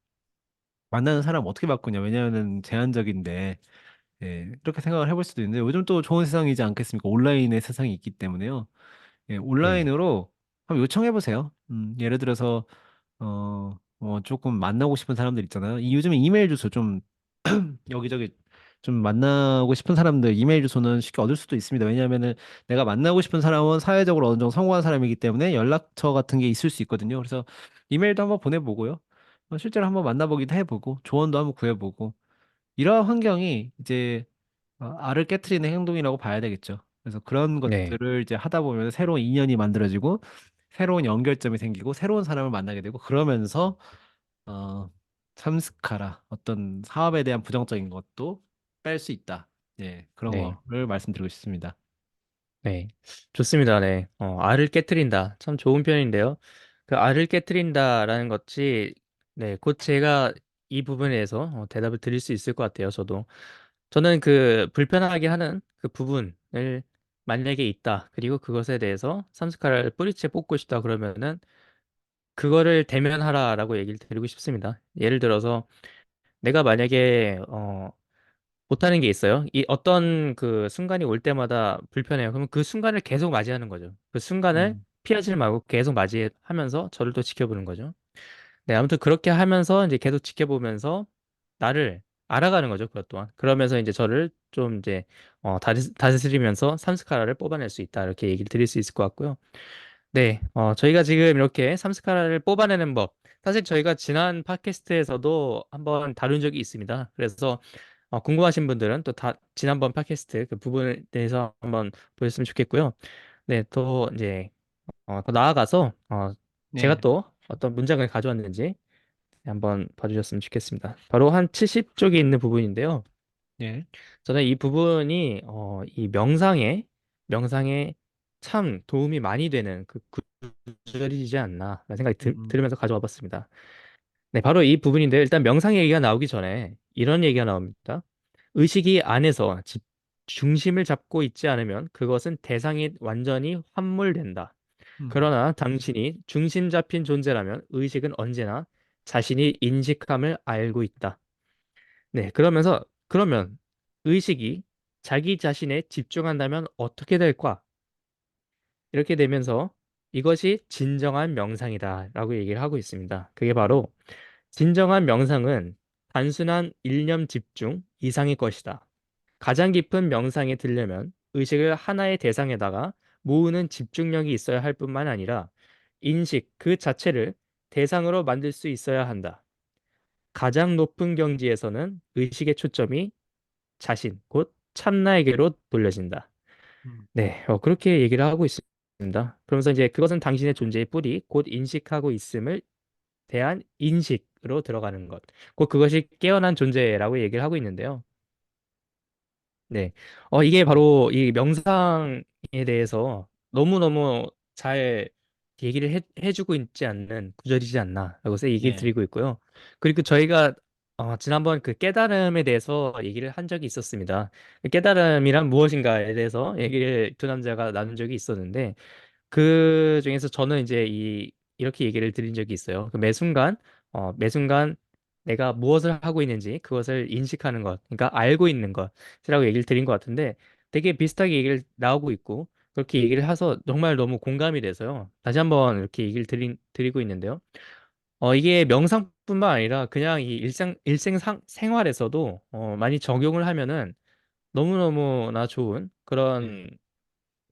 만나는 사람 어떻게 바꾸냐? 왜냐하면 제한적인데 이렇게 생각을 해볼 수도 있는데 요즘 또 좋은 세상이지 않겠습니까? 온라인의 세상이 있기 때문에요. 네, 온라인으로 한번 요청해 보세요. 예를 들어서 조금 만나고 싶은 사람들 있잖아요. 요즘에 이메일 주소 좀 여기저기 좀 만나고 싶은 사람들 이메일 주소는 쉽게 얻을 수도 있습니다. 왜냐하면은 내가 만나고 싶은 사람은 사회적으로 어느 정도 성공한 사람이기 때문에 연락처 같은 게 있을 수 있거든요. 그래서 이메일도 한번 보내보고요. 실제로 한번 만나보기도 해보고 조언도 한번 구해보고 이러한 환경이 이제 알을 깨트리는 행동이라고 봐야 되겠죠. 그래서 그런 네, 것들을 이제 하다 보면 새로운 인연이 만들어지고 새로운 연결점이 생기고 새로운 사람을 만나게 되고 그러면서 어, 참스카라 어떤 사업에 대한 부정적인 것도 뺄 수 있다. 예, 그런 네, 거를 말씀드리고 싶습니다. 네. 좋습니다. 네. 알을 깨트린다. 참 좋은 표현인데요. 그 알을 깨트린다라는 것이, 네, 곧 제가 이 부분에 대해서 대답을 드릴 수 있을 것 같아요. 저는 그 불편하게 하는 그 부분을 만약에 있다. 그리고 그것에 대해서 삼스카라를 뿌리째 뽑고 싶다. 그러면은 그거를 대면하라라고 얘기를 드리고 싶습니다. 예를 들어서 내가 만약에 못하는 게 있어요. 이 어떤 그 순간이 올 때마다 불편해요. 그러면 그 순간을 계속 맞이하는 거죠. 그 순간을 음, 피하지 말고 계속 맞이하면서 저를 또 지켜보는 거죠. 네, 아무튼 그렇게 하면서 이제 계속 지켜보면서 나를 알아가는 거죠. 그것 또한. 그러면서 이제 저를 좀 이제 다스리면서 삼스카라를 뽑아낼 수 있다. 이렇게 얘기를 드릴 수 있을 것 같고요. 네, 저희가 지금 이렇게 삼스카라를 뽑아내는 법. 사실 저희가 지난 팟캐스트에서도 한번 다룬 적이 있습니다. 그래서 궁금하신 분들은 또 지난번 팟캐스트 그 부분에 대해서 한번 보셨으면 좋겠고요. 네, 또 이제 더 나아가서 제가 네, 또 어떤 문장을 가져왔는지 한번 봐주셨으면 좋겠습니다. 바로 한 70쪽에 있는 부분인데요. 예, 저는 이 부분이 이 명상에 참 도움이 많이 되는 그 구절이지 않나 라는 생각이 음, 들으면서 가져와 봤습니다. 네, 바로 이 부분인데 일단 명상 얘기가 나오기 전에 이런 얘기가 나옵니다. 의식이 안에서 중심을 잡고 있지 않으면 그것은 대상이 완전히 환몰된다. 음, 그러나 당신이 중심 잡힌 존재라면 의식은 언제나 자신이 인식함을 알고 있다. 네, 그러면 의식이 자기 자신에 집중한다면 어떻게 될까? 이렇게 되면서 이것이 진정한 명상이다라고 얘기를 하고 있습니다. 그게 바로 진정한 명상은 단순한 일념 집중 이상의 것이다. 가장 깊은 명상에 들려면 의식을 하나의 대상에다가 모으는 집중력이 있어야 할 뿐만 아니라 인식 그 자체를 대상으로 만들 수 있어야 한다. 가장 높은 경지에서는 의식의 초점이 자신, 곧 참나에게로 돌려진다. 음, 네, 그렇게 얘기를 하고 있습니다. 그러면서 이제 그것은 당신의 존재의 뿌리, 곧 인식하고 있음을 대한 인식으로 들어가는 것. 곧 그것이 깨어난 존재라고 얘기를 하고 있는데요. 네. 이게 바로 이 명상에 대해서 너무너무 잘 얘기를 해주고 있지 않는 구절이지 않나라고 해서 얘기를 예, 드리고 있고요. 그리고 저희가 지난번 그 깨달음에 대해서 얘기를 한 적이 있었습니다. 깨달음이란 무엇인가에 대해서 얘기를 두 남자가 나눈 적이 있었는데, 그 중에서 저는 이제 이렇게 얘기를 드린 적이 있어요. 매 순간 내가 무엇을 하고 있는지 그것을 인식하는 것, 그러니까 알고 있는 것이라고 얘기를 드린 것 같은데 되게 비슷하게 얘기를 나오고 있고, 그렇게 얘기를 해서 정말 너무 공감이 돼서요. 다시 한번 이렇게 얘기를 드리고 있는데요. 이게 명상뿐만 아니라 그냥 이 생활에서도 많이 적용을 하면은 너무너무나 좋은 네.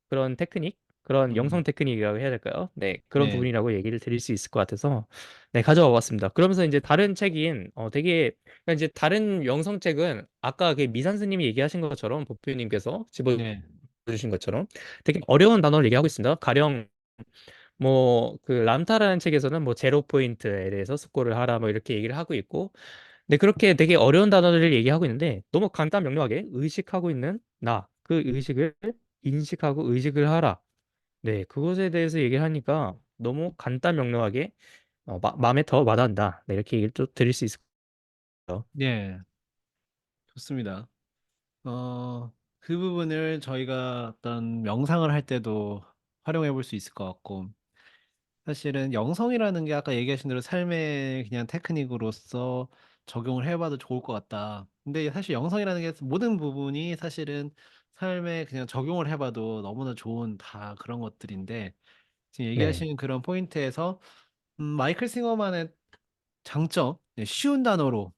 그런 테크닉, 그런 영성 음, 테크닉이라고 해야 될까요? 네, 그런 네, 부분이라고 얘기를 드릴 수 있을 것 같아서 네, 가져와 봤습니다. 그러면서 이제 다른 책인 되게 그러니까 이제 다른 영성 책은 아까 그 미산 스님이 얘기하신 것처럼 보표님께서 네, 집어주신 것처럼 되게 어려운 단어를 얘기하고 있습니다. 가령 뭐 그 람타라는 책에서는 뭐 제로 포인트에 대해서 숙고를 하라 뭐 이렇게 얘기를 하고 있고 네, 그렇게 되게 어려운 단어들을 얘기하고 있는데 너무 간단 명료하게 의식하고 있는 나, 그 의식을 인식하고 의식을 하라. 네, 그것에 대해서 얘기를 하니까 너무 간단 명료하게 마음에 더 와닿는다. 네, 이렇게 얘기를 또 드릴 수 있을 거예요. 네, 좋습니다. 어, 그 부분을 저희가 어떤 명상을 할 때도 활용해 볼 수 있을 것 같고, 사실은 영성이라는 게 아까 얘기하신 대로 삶의 그냥 테크닉으로서 적용을 해봐도 좋을 것 같다. 근데 사실 영성이라는 게 모든 부분이 사실은 삶에 그냥 적용을 해봐도 너무나 좋은 다 그런 것들인데, 지금 네, 얘기하신 그런 포인트에서 마이클 싱어만의 장점, 네, 쉬운 단어로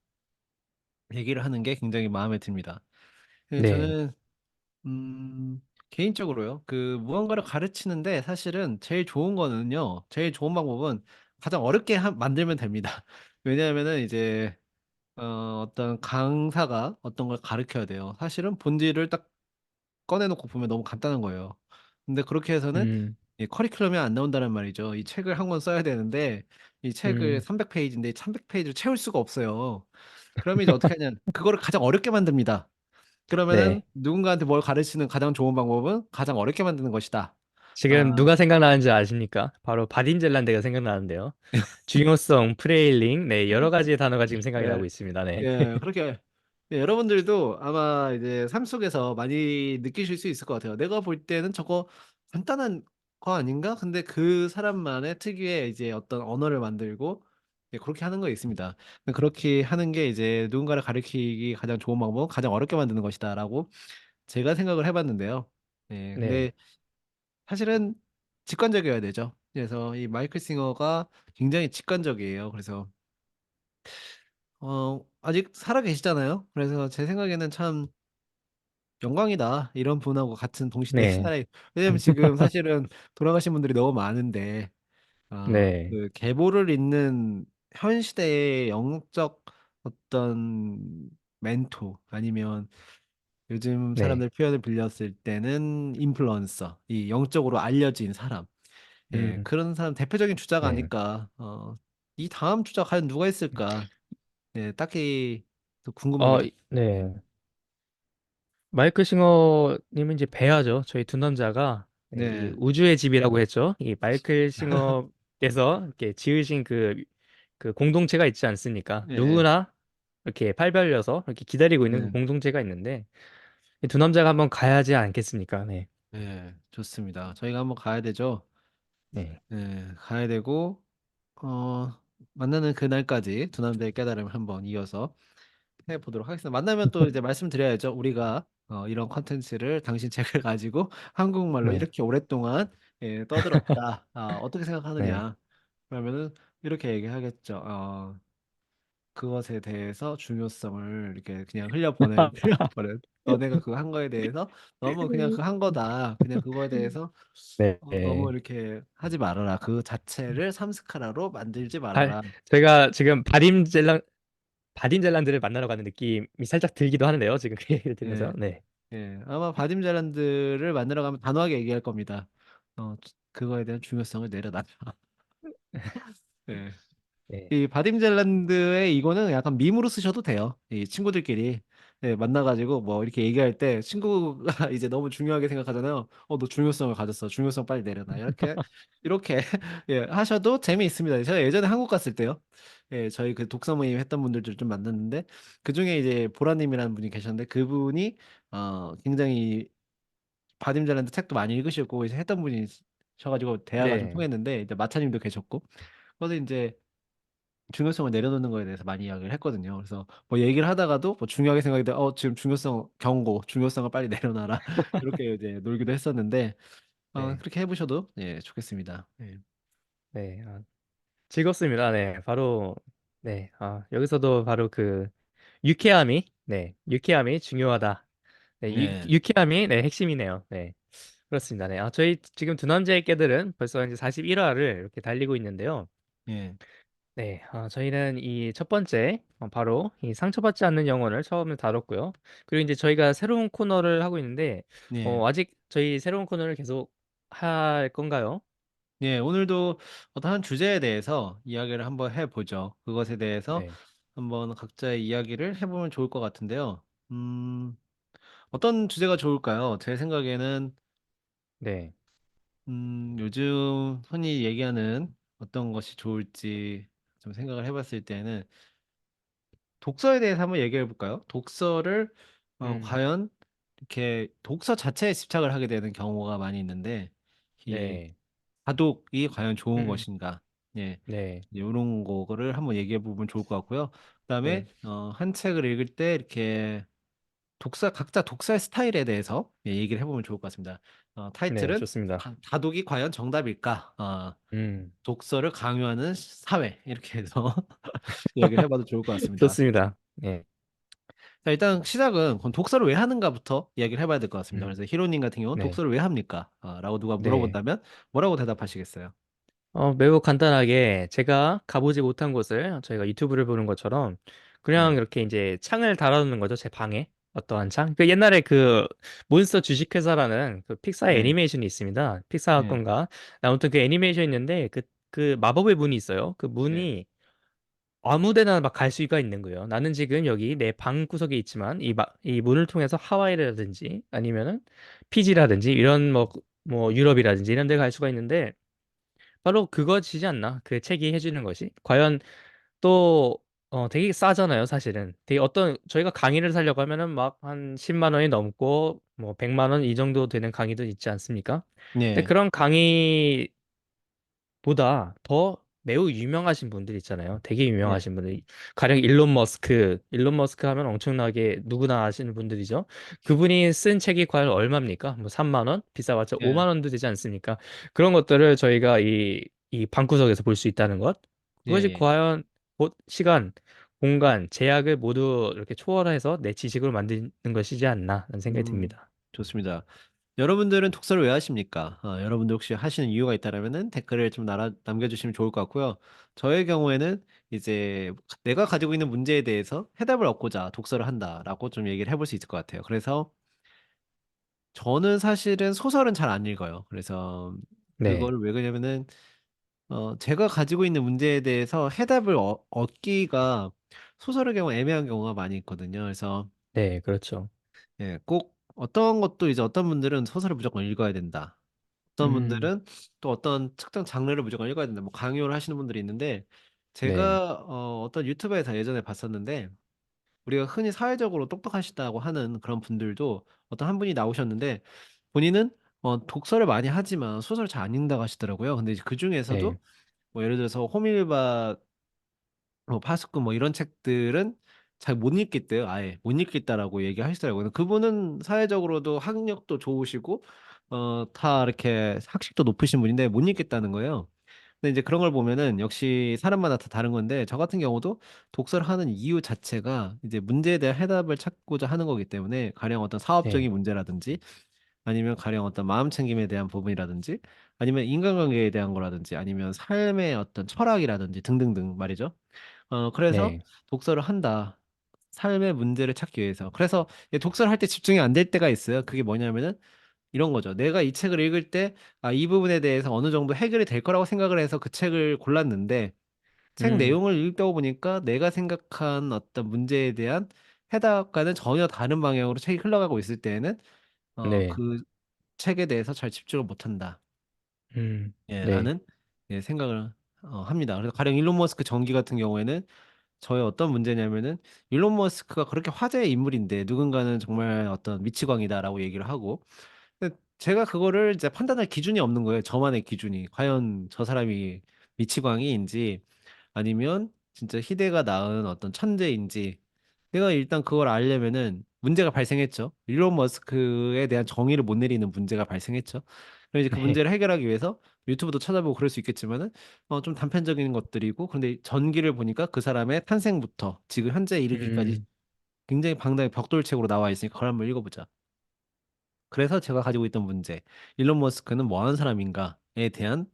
얘기를 하는 게 굉장히 마음에 듭니다. 네, 저는 개인적으로요. 그 무언가를 가르치는데 사실은 제일 좋은 거는요. 제일 좋은 방법은 가장 어렵게 만들면 됩니다. 왜냐하면은 이제 어떤 강사가 어떤 걸 가르쳐야 돼요. 사실은 본질을 딱 꺼내놓고 보면 너무 간단한 거예요. 근데 그렇게 해서는 음, 이 커리큘럼에 안 나온다는 말이죠. 이 책을 한 권 써야 되는데 이 책을 음, 300페이지인데 300페이지를 채울 수가 없어요. 그러면 이제 어떻게 하냐면 그거를 가장 어렵게 만듭니다. 그러면은 네. 누군가한테 뭘 가르치는 가장 좋은 방법은 가장 어렵게 만드는 것이다. 지금 아, 누가 생각나는지 아십니까? 바로 바딘젤란드가 생각나는데요. 중요성, 프레일링, 네, 여러 가지의 단어가 지금 생각이 나고 예, 있습니다. 네. 예, 그렇게 여러분들도 아마 이제 삶 속에서 많이 느끼실 수 있을 것 같아요. 내가 볼 때는 저거 간단한 거 아닌가? 근데 그 사람만의 특유의 이제 어떤 언어를 만들고 그렇게 하는 거 있습니다. 그렇게 하는 게 이제 누군가를 가르치기 가장 좋은 방법은 가장 어렵게 만드는 것이다라고 제가 생각을 해봤는데요. 예, 네. 근데 사실은 직관적이어야 되죠. 그래서 이 마이클 싱어가 굉장히 직관적이에요. 그래서 아직 살아 계시잖아요. 그래서 제 생각에는 참 영광이다. 이런 분하고 같은 동시대에 네. 살아. 왜냐면 지금 사실은 돌아가신 분들이 너무 많은데 네. 그 계보를 잇는 현 시대의 영적 어떤 멘토 아니면 요즘 네. 사람들 표현을 빌렸을 때는 인플루언서, 이 영적으로 알려진 사람. 예, 음, 그런 사람 대표적인 주자가 네. 아닐까. 이 다음 주자 과연 누가 있을까? 예, 딱히 또 궁금합니다. 네. 마이클 싱어님은 이제 배아죠. 저희 두 남자가 네, 이 네, 우주의 집이라고 했죠. 이 마이클 싱어께서 이렇게 지으신 그 공동체가 있지 않습니까? 예, 누구나 이렇게 팔 벌려서 이렇게 기다리고 있는 그 네, 공동체가 있는데 이 두 남자가 한번 가야 하지 않겠습니까? 네. 네, 좋습니다. 저희가 한번 가야 되죠. 네. 예, 가야 되고, 어, 만나는 그날까지 두 남자의 깨달음을 한번 이어서 해보도록 하겠습니다. 만나면 또 이제 말씀드려야죠. 우리가 이런 컨텐츠를 당신 책을 가지고 한국말로 네. 이렇게 오랫동안 떠들었다. 어떻게 네. 생각하느냐? 그러면은 이렇게 얘기하겠죠. 그것에 대해서 중요성을 이렇게 그냥 흘려보낸 너네가 그거 한 거에 대해서 너무 그냥 그 한 거다. 그냥 그거에 대해서 네. 너무 네. 이렇게 하지 말아라. 그 자체를 삼스카라로 만들지 발- 말아라. 제가 지금 바딘젤란드를 만나러 가는 느낌이 살짝 들기도 하는데요. 지금 그 얘기를 들으면서. 예, 네. 예. 아마 바딤자란드를 만나러 가면 단호하게 얘기할 겁니다. 그거에 대한 중요성을 내려놔. 예. 네. 이 바딤젤란드의 이거는 약간 밈으로 쓰셔도 돼요. 이 친구들끼리 만나가지고 뭐 이렇게 얘기할 때 친구가 이제 너무 중요하게 생각하잖아요. 너 중요성을 가졌어. 중요성 빨리 내려놔. 이렇게 예, 하셔도 재미있습니다. 제가 예전에 한국 갔을 때요. 예, 저희 그 독서 모임 했던 분들도 좀 만났는데 그 중에 이제 보라님이라는 분이 계셨는데 그분이 굉장히 바딤잘란드 책도 많이 읽으시고 이제 했던 분이셔가지고 대화가 좀 네. 통했는데 이제 마차님도 계셨고 그래서 이제 중요성을 내려놓는 거에 대해서 많이 이야기를 했거든요. 그래서 뭐 얘기를 하다가도 뭐 중요하게 생각이 돼, 지금 중요성 경고, 중요성을 빨리 내려놔라 이렇게 이제 놀기도 했었는데 네, 그렇게 해보셔도 예, 좋겠습니다. 예. 네. 즐겁습니다. 네, 바로 네, 여기서도 바로 그 유쾌함이 중요하다. 네, 네, 유쾌함이 네, 핵심이네요. 네, 그렇습니다. 네, 저희 지금 두 남자의 깨들은 벌써 이제 41화를 이렇게 달리고 있는데요. 예, 네, 저희는 이 첫 번째 바로 이 상처받지 않는 영혼을 처음에 다뤘고요. 그리고 이제 저희가 새로운 코너를 하고 있는데 예, 아직 저희 새로운 코너를 계속 할 건가요? 예. 오늘도 어떤 한 주제에 대해서 이야기를 한번 해보죠. 그것에 대해서 네, 한번 각자의 이야기를 해보면 좋을 것 같은데요. 음, 어떤 주제가 좋을까요? 제 생각에는 네, 요즘 흔히 얘기하는 어떤 것이 좋을지 좀 생각을 해봤을 때는 독서에 대해서 한번 얘기해 볼까요? 독서를 음, 과연 이렇게 독서 자체에 집착을 하게 되는 경우가 많이 있는데 이 네, 다독이 과연 좋은 것인가? 예, 네, 이런 거를 한번 얘기해 보면 좋을 것 같고요. 그다음에 네, 한 책을 읽을 때 이렇게 각자 독서의 스타일에 대해서 예, 얘기를 해보면 좋을 것 같습니다. 네, 타이틀은 좋습니다. 다독이 과연 정답일까? 음, 독서를 강요하는 사회 이렇게 해서 얘기를 해봐도 좋을 것 같습니다. 좋습니다. 네, 자, 일단 시작은 그럼 독서를 왜 하는가부터 이야기를 해봐야 될 것 같습니다. 음, 그래서 히로님 같은 경우는 네, 독서를 왜 합니까? 라고 누가 네. 물어본다면 뭐라고 대답하시겠어요? 매우 간단하게 제가 가보지 못한 곳을 저희가 유튜브를 보는 것처럼 그냥 네, 이렇게 이제 창을 달아놓는 거죠, 제 방에. 어떠한 창? 그 옛날에 그 몬스터 주식회사라는 그 픽사의 네, 애니메이션이 있습니다. 픽사 네, 건가? 아무튼 그 애니메이션 있는데 그 마법의 문이 있어요. 그 네, 문이 아무 데나 막 갈 수가 있는 거예요. 나는 지금 여기 내 방 구석에 있지만 이 문을 통해서 하와이라든지 아니면은 피지라든지 이런 뭐 유럽이라든지 이런 데 갈 수가 있는데 바로 그거지지 않나? 그 책이 해주는 것이. 과연 또, 되게 싸잖아요, 사실은. 되게 저희가 강의를 사려고 하면은 막 한 10만 원이 넘고, 뭐 100만 원 이 정도 되는 강의도 있지 않습니까? 근데 네, 그런 강의 보다 더 매우 유명하신 분들 있잖아요. 되게 네, 유명하신 분들. 가령 일론 머스크 하면 엄청나게 누구나 아시는 분들이죠. 그분이 쓴 책이 과연 얼마입니까? 뭐 3만 원? 비싸봤자 네, 5만 원도 되지 않습니까? 그런 것들을 저희가 이 방구석에서 볼 수 있다는 것. 그것이 네, 과연 시간, 공간, 제약을 모두 이렇게 초월해서 내 지식으로 만드는 것이지 않나 라는 생각이 음, 듭니다. 좋습니다. 여러분들은 독서를 왜 하십니까? 여러분들 혹시 하시는 이유가 있다면은 댓글을 좀 남겨주시면 좋을 것 같고요. 저의 경우에는 이제 내가 가지고 있는 문제에 대해서 해답을 얻고자 독서를 한다라고 좀 얘기를 해볼 수 있을 것 같아요. 그래서 저는 사실은 소설은 잘 안 읽어요. 그래서 네, 그거를 왜 그러냐면은 제가 가지고 있는 문제에 대해서 해답을 얻기가 소설의 경우 애매한 경우가 많이 있거든요. 그래서 네, 그렇죠. 예, 꼭 어떤 것도 이제 어떤 분들은 소설을 무조건 읽어야 된다. 어떤 음, 분들은 또 어떤 특정 장르를 무조건 읽어야 된다. 뭐 강요를 하시는 분들이 있는데 네, 제가 어떤 유튜브에서 예전에 봤었는데 우리가 흔히 사회적으로 똑똑하시다고 하는 그런 분들도 어떤 한 분이 나오셨는데 본인은 독서를 많이 하지만 소설을 잘 안 읽는다고 하시더라고요. 근데 이제 그 네, 중에서도 뭐 예를 들어서 호밀밭, 파스쿠 뭐 이런 책들은 잘 못 읽겠대요. 아예 못 읽겠다라고 얘기하시더라고요. 그분은 사회적으로도 학력도 좋으시고 다 이렇게 학식도 높으신 분인데 못 읽겠다는 거예요. 근데 이제 그런 걸 보면은 역시 사람마다 다 다른 건데 저 같은 경우도 독서를 하는 이유 자체가 이제 문제에 대한 해답을 찾고자 하는 거기 때문에 가령 어떤 네, 사업적인 문제라든지 아니면 가령 어떤 마음 챙김에 대한 부분이라든지 아니면 인간관계에 대한 거라든지 아니면 삶의 어떤 철학이라든지 등등등 말이죠. 그래서 네. 독서를 한다. 삶의 문제를 찾기 위해서. 그래서 이 독서를 할 때 집중이 안 될 때가 있어요. 그게 뭐냐면은 이런 거죠. 내가 이 책을 읽을 때, 이 부분에 대해서 어느 정도 해결이 될 거라고 생각을 해서 그 책을 골랐는데, 책 음, 내용을 읽다 보니까 내가 생각한 어떤 문제에 대한 해답과는 전혀 다른 방향으로 책이 흘러가고 있을 때에는, 네, 그 책에 대해서 잘 집중을 못 한다. 예, 네, 라는 예, 생각을 합니다. 그래서 가령 일론 머스크 전기 같은 경우에는 저의 어떤 문제냐면은 일론 머스크가 그렇게 화제의 인물인데 누군가는 정말 어떤 미치광이다라고 얘기를 하고 근데 제가 그거를 이제 판단할 기준이 없는 거예요. 저만의 기준이. 과연 저 사람이 미치광이인지 아니면 진짜 희대가 낳은 어떤 천재인지 내가 일단 그걸 알려면은 문제가 발생했죠. 일론 머스크에 대한 정의를 못 내리는 문제가 발생했죠. 그럼 이제 그 네. 문제를 해결하기 위해서 유튜브도 찾아보고 그럴 수 있겠지만은 좀 단편적인 것들이고 그런데 전기를 보니까 그 사람의 탄생부터 지금 현재 이르기까지 음, 굉장히 방대한 벽돌책으로 나와 있으니까 그걸 한번 읽어보자. 그래서 제가 가지고 있던 문제, 일론 머스크는 뭐 하는 사람인가에 대한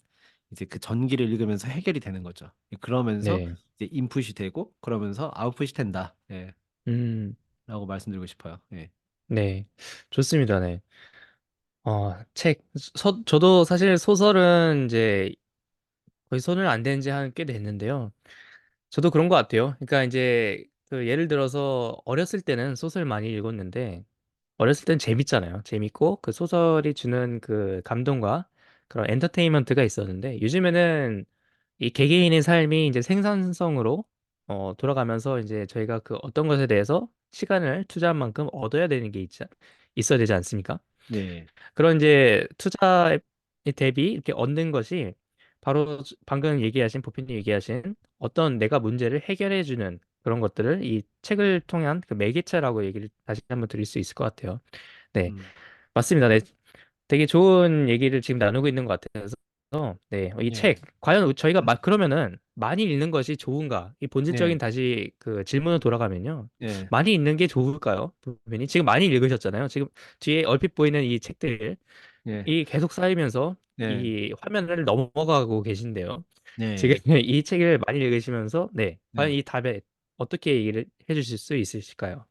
이제 그 전기를 읽으면서 해결이 되는 거죠. 그러면서 네. 이제 인풋이 되고 그러면서 아웃풋이 된다. 예, 음, 라고 말씀드리고 싶어요. 예. 네. 좋습니다. 네. 저도 사실 소설은 이제 거의 손을 안 댄 지 한 꽤 됐는데요. 저도 그런 것 같아요. 그러니까 이제 그 예를 들어서 어렸을 때는 소설 많이 읽었는데 어렸을 땐 재밌잖아요. 재밌고 그 소설이 주는 그 감동과 그런 엔터테인먼트가 있었는데 요즘에는 이 개개인의 삶이 이제 생산성으로 돌아가면서 이제 저희가 그 어떤 것에 대해서 시간을 투자한 만큼 얻어야 되는 게 있어야 되지 않습니까? 네. 그런 이제 투자에 대비 이렇게 얻는 것이 바로 방금 얘기하신 보피님 얘기하신 어떤 내가 문제를 해결해 주는 그런 것들을 이 책을 통한 그 매개체라고 얘기를 다시 한번 드릴 수 있을 것 같아요. 네, 음, 맞습니다. 네, 되게 좋은 얘기를 지금 나누고 있는 것 같아서 네, 이 예. 책 과연 저희가 그러면은 많이 읽는 것이 좋은가? 이 본질적인 예. 다시 그 질문으로 돌아가면요. 예. 많이 읽는 게 좋을까요? 부모님 지금 많이 읽으셨잖아요. 지금 뒤에 얼핏 보이는 이 책들 예. 이 계속 쌓이면서 예. 이 화면을 넘어가고 계신데요. 지금 예. 이 책을 많이 읽으시면서 네, 과연 예. 이 답에 어떻게 얘기를 해주실 수 있으실까요?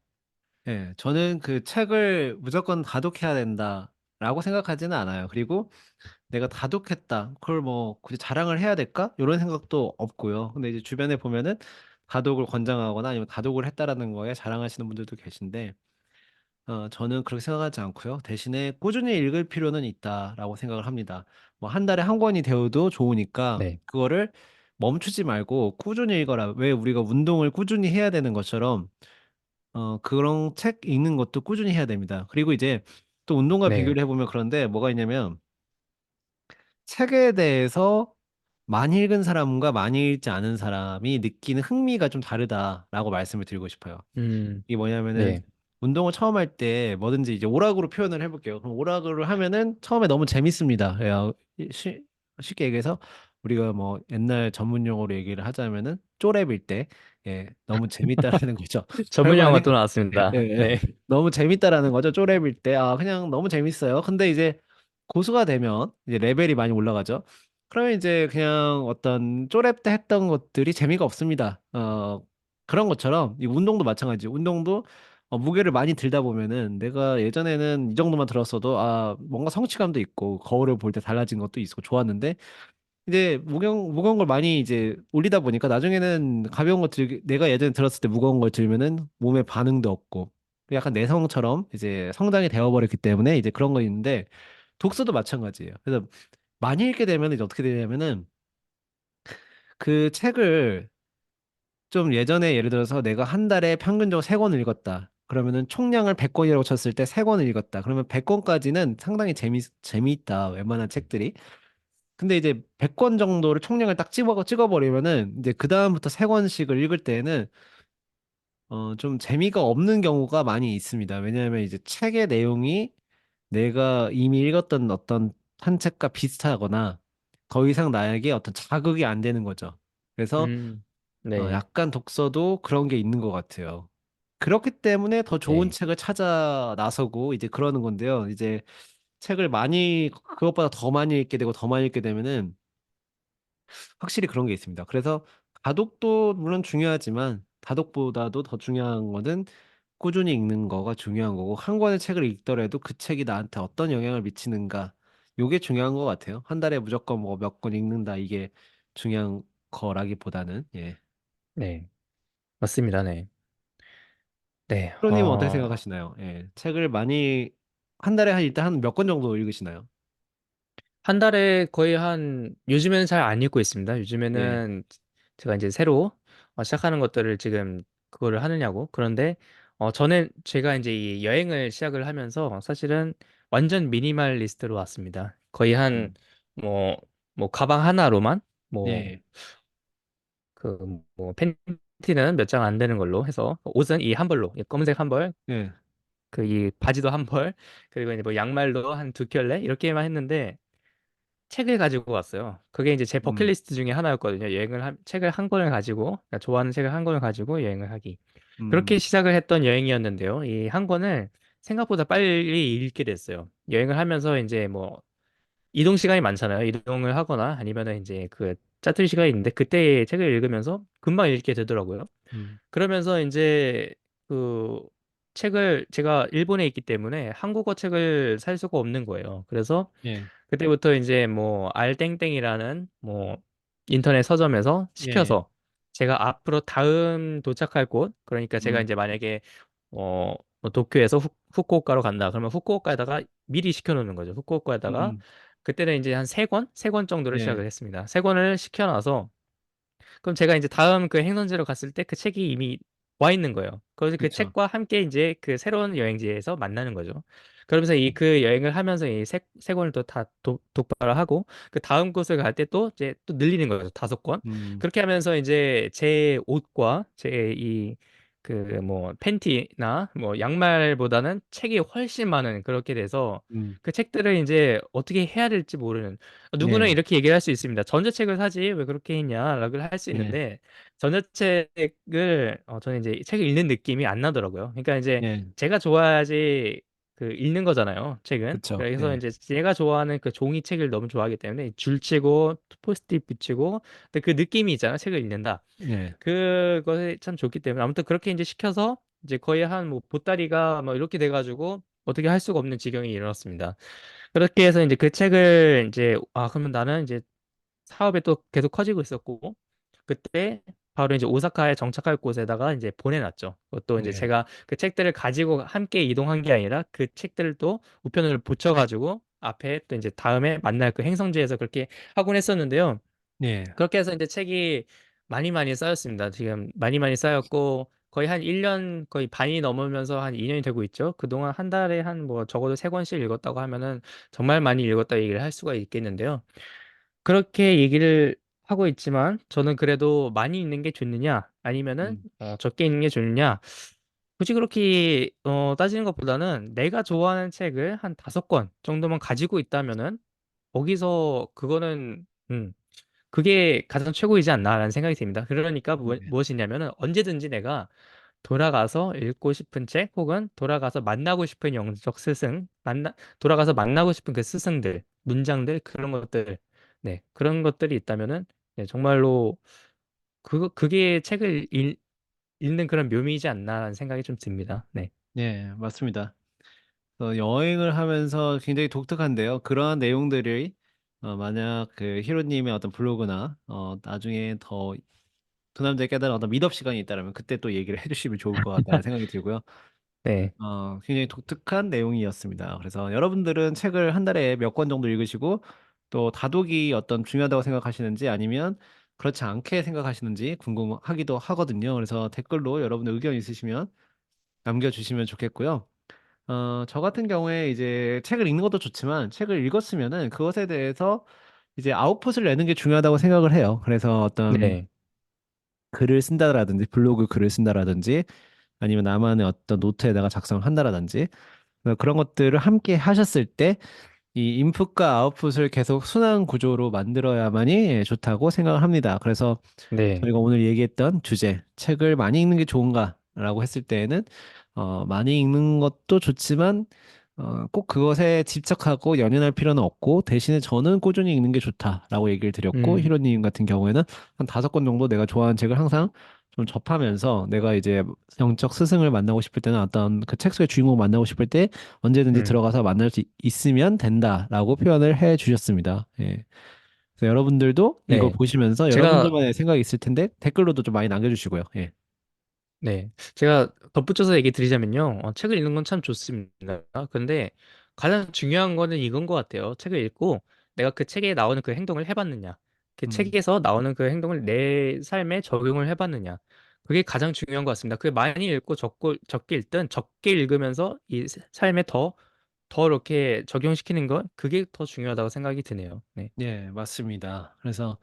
예. 저는 그 책을 무조건 다독해야 된다라고 생각하지는 않아요. 그리고 내가 다독했다. 그걸 뭐 굳이 자랑을 해야 될까? 이런 생각도 없고요. 근데 이제 주변에 보면은 다독을 권장하거나 아니면 다독을 했다라는 거에 자랑하시는 분들도 계신데, 저는 그렇게 생각하지 않고요. 대신에 꾸준히 읽을 필요는 있다라고 생각을 합니다. 뭐 한 달에 한 권이 되어도 좋으니까 네, 그거를 멈추지 말고 꾸준히 읽어라. 왜 우리가 운동을 꾸준히 해야 되는 것처럼 그런 책 읽는 것도 꾸준히 해야 됩니다. 그리고 이제 또 운동과 네, 비교를 해보면 그런데 뭐가 있냐면 책에 대해서 많이 읽은 사람과 많이 읽지 않은 사람이 느끼는 흥미가 좀 다르다라고 말씀을 드리고 싶어요. 음, 이게 뭐냐면은 네, 운동을 처음 할 때 뭐든지 이제 오락으로 표현을 해볼게요. 그럼 오락을 하면은 처음에 너무 재밌습니다. 쉽게 얘기해서 우리가 뭐 옛날 전문 용어로 얘기를 하자면은 쪼렙일 때 너무 재밌다라는 거죠. 전문 별거 용어가 아니 또 예, 나왔습니다. 예. 네, 너무 재밌다라는 거죠. 쪼렙일 때. 아, 그냥 너무 재밌어요. 근데 이제 고수가 되면 이제 레벨이 많이 올라가죠. 그러면 이제 그냥 어떤 쪼렙 때 했던 것들이 재미가 없습니다. 그런 것처럼 이 운동도 마찬가지. 운동도 무게를 많이 들다 보면은 내가 예전에는 이 정도만 들었어도 뭔가 성취감도 있고 거울을 볼 때 달라진 것도 있고 좋았는데 이제 무거운 걸 많이 이제 올리다 보니까 나중에는 가벼운 거 내가 예전에 들었을 때 무거운 걸 들면은 몸에 반응도 없고 약간 내성처럼 이제 성장이 되어버렸기 때문에 이제 그런 거 있는데 독서도 마찬가지예요. 그래서 많이 읽게 되면 이제 어떻게 되냐면은 그 책을 좀 예전에 예를 들어서 내가 한 달에 평균적으로 3권을 읽었다. 그러면은 총량을 100권이라고 쳤을 때 3권을 읽었다. 그러면 100권까지는 상당히 재미있다. 웬만한 책들이. 근데 이제 100권 정도를 총량을 딱 찍어버리면은 이제 그다음부터 3권씩을 읽을 때에는 좀 재미가 없는 경우가 많이 있습니다. 왜냐하면 이제 책의 내용이 내가 이미 읽었던 어떤 한 책과 비슷하거나 더 이상 나에게 어떤 자극이 안 되는 거죠. 그래서 음, 네, 약간 독서도 그런 게 있는 것 같아요. 그렇기 때문에 더 좋은 네, 책을 찾아 나서고 이제 그러는 건데요. 이제 책을 그것보다 더 많이 읽게 되고 더 많이 읽게 되면은 확실히 그런 게 있습니다. 그래서 다독도 물론 중요하지만 다독보다도 더 중요한 거는 꾸준히 읽는 거가 중요한 거고 한 권의 책을 읽더라도 그 책이 나한테 어떤 영향을 미치는가 요게 중요한 것 같아요. 한 달에 무조건 뭐 몇 권 읽는다 이게 중요한 거라기보다는 예. 네, 맞습니다. 네, 네, 프로님은 어떻게 생각하시나요? 예. 책을 많이 한 달에 한 일단 한 몇 권 정도 읽으시나요? 한 달에 거의 요즘에는 잘 안 읽고 있습니다. 네. 요즘에는 제가 이제 새로 시작하는 것들을 지금 그거를 하느냐고. 그런데 전에 제가 이제 이 여행을 시작을 하면서 사실은 완전 미니멀리스트로 왔습니다. 거의 음. 뭐, 뭐, 가방 하나로만 뭐, 예. 그, 뭐, 팬티는 몇 장 안 되는 걸로 해서 옷은 이 한 벌로, 이 검은색 한 벌, 예. 그 이 바지도 한 벌, 그리고 이제 뭐 양말도 한 두 켤레 이렇게만 했는데 책을 가지고 왔어요. 그게 이제 제 음, 버킷리스트 중에 하나였거든요. 책을 한 권을 가지고, 그러니까 좋아하는 책을 한 권을 가지고 여행을 하기. 그렇게 음, 시작을 했던 여행이었는데요. 이 한 권을 생각보다 빨리 읽게 됐어요. 여행을 하면서 이제 뭐 이동 시간이 많잖아요. 이동을 하거나 아니면은 이제 그 짜투리 시간이 있는데 그때 책을 읽으면서 금방 읽게 되더라고요. 음, 그러면서 이제 그 책을 제가 일본에 있기 때문에 한국어 책을 살 수가 없는 거예요. 그래서 예, 그때부터 이제 뭐 알땡땡이라는 뭐 인터넷 서점에서 예, 시켜서 제가 앞으로 다음 도착할 곳, 그러니까 제가 음, 이제 만약에 뭐 도쿄에서 후쿠오카로 간다. 그러면 후쿠오카에다가 미리 시켜놓는 거죠. 후쿠오카에다가 음, 그때는 이제 한 세 권 정도를 예, 시작을 했습니다. 세 권을 시켜놔서 그럼 제가 이제 다음 그 행선지로 갔을 때 그 책이 이미 와 있는 거예요. 그래서 그 그쵸. 책과 함께 이제 그 새로운 여행지에서 만나는 거죠. 그러면서 이 그 여행을 하면서 이 세 권을 또 다 독발을 하고 그 다음 곳을 갈 때 또 이제 또 늘리는 거죠. 다섯 권. 음, 그렇게 하면서 이제 제 옷과 제 이 그 뭐 팬티나 뭐 양말보다는 책이 훨씬 많은 그렇게 돼서 음, 그 책들을 이제 어떻게 해야 될지 모르는 누구는 예, 이렇게 얘기를 할 수 있습니다. 전자책을 사지 왜 그렇게 했냐라고 할 수 예, 있는데 전자책을 저는 이제 책을 읽는 느낌이 안 나더라고요. 그러니까 이제 예, 제가 좋아야지 그 읽는 거잖아요, 책은. 그쵸. 그래서 예, 이제 제가 좋아하는 그 종이책을 너무 좋아하기 때문에 줄치고 포스트잇 붙이고 근데 그 느낌이 있잖아, 책을 읽는다. 예, 그것이 참 좋기 때문에 아무튼 그렇게 이제 시켜서 이제 거의 한 뭐 보따리가 뭐 이렇게 돼가지고 어떻게 할 수가 없는 지경이 일어났습니다. 그렇게 해서 이제 그 책을 이제 그러면 나는 이제 사업이 또 계속 커지고 있었고 그때 바로 이제 오사카에 정착할 곳에다가 이제 보내놨죠. 그것도 이제 예, 제가 그 책들을 가지고 함께 이동한 게 아니라 그 책들을 또 우편으로 붙여가지고 앞에 또 이제 다음에 만날 그 행성지에서 그렇게 하곤 했었는데요. 예, 그렇게 해서 이제 책이 많이 쌓였습니다. 지금 많이 쌓였고 거의 한 1년 거의 반이 넘으면서 한 2년이 되고 있죠. 그동안 한 달에 한 뭐 적어도 세 권씩 읽었다고 하면은 정말 많이 읽었다 얘기를 할 수가 있겠는데요. 그렇게 얘기를 하고 있지만 저는 그래도 많이 읽는 게 좋느냐 아니면은 음, 적게 읽는 게 좋느냐 굳이 그렇게 따지는 것보다는 내가 좋아하는 책을 한 다섯 권 정도만 가지고 있다면은 거기서 그거는 그게 가장 최고이지 않나라는 생각이 듭니다. 그러니까 예, 무엇이냐면은 언제든지 내가 돌아가서 읽고 싶은 책 혹은 돌아가서 만나고 싶은 영적 스승, 돌아가서 만나고 싶은 그 스승들, 문장들 그런 것들, 네 그런 것들이 있다면은 네, 정말로 그게 읽는 그런 묘미이지 않나라는 생각이 좀 듭니다. 네, 예, 맞습니다. 여행을 하면서 굉장히 독특한데요. 그러한 내용들이 만약 그 히로님의 어떤 블로그나 나중에 더 두 남자의 깨달은 어떤 미업 시간이 있다면 그때 또 얘기를 해주시면 좋을 것 같다는 생각이 들고요. 네, 굉장히 독특한 내용이었습니다. 그래서 여러분들은 책을 한 달에 몇 권 정도 읽으시고 또 다독이 어떤 중요하다고 생각하시는지 아니면 그렇지 않게 생각하시는지 궁금하기도 하거든요. 그래서 댓글로 여러분들 의견 있으시면 남겨주시면 좋겠고요. 저 같은 경우에 이제 책을 읽는 것도 좋지만 책을 읽었으면은 그것에 대해서 이제 아웃풋을 내는 게 중요하다고 생각을 해요. 그래서 어떤 네, 글을 쓴다라든지 블로그 글을 쓴다라든지 아니면 나만의 어떤 노트에다가 작성을 한다라든지 그런 것들을 함께 하셨을 때 이 인풋과 아웃풋을 계속 순환 구조로 만들어야만이 좋다고 생각을 합니다. 그래서 네, 저희가 오늘 얘기했던 주제, 책을 많이 읽는 게 좋은가라고 했을 때에는 많이 읽는 것도 좋지만 꼭 그것에 집착하고 연연할 필요는 없고 대신에 저는 꾸준히 읽는 게 좋다라고 얘기를 드렸고 음, 히로님 같은 경우에는 한 다섯 권 정도 내가 좋아하는 책을 항상 좀 접하면서 내가 이제 영적 스승을 만나고 싶을 때는 어떤 그 책 속의 주인공 만나고 싶을 때 언제든지 음, 들어가서 만날 수 있으면 된다라고 표현을 해 주셨습니다. 예. 그래서 여러분들도 이거 네. 보시면서 제가 여러분들만의 생각이 있을 텐데 댓글로도 좀 많이 남겨주시고요. 예. 네. 제가 덧붙여서 얘기 드리자면요. 책을 읽는 건 참 좋습니다. 근데 가장 중요한 거는 이건 것 같아요. 책을 읽고 내가 그 책에 나오는 그 행동을 해봤느냐. 그 음, 책에서 나오는 그 행동을 내 삶에 적용을 해봤느냐. 그게 가장 중요한 것 같습니다. 그게 많이 읽고 적게 읽든 적게 읽으면서 이 삶에 더 이렇게 적용시키는 건 그게 더 중요하다고 생각이 드네요. 네. 예, 맞습니다. 그래서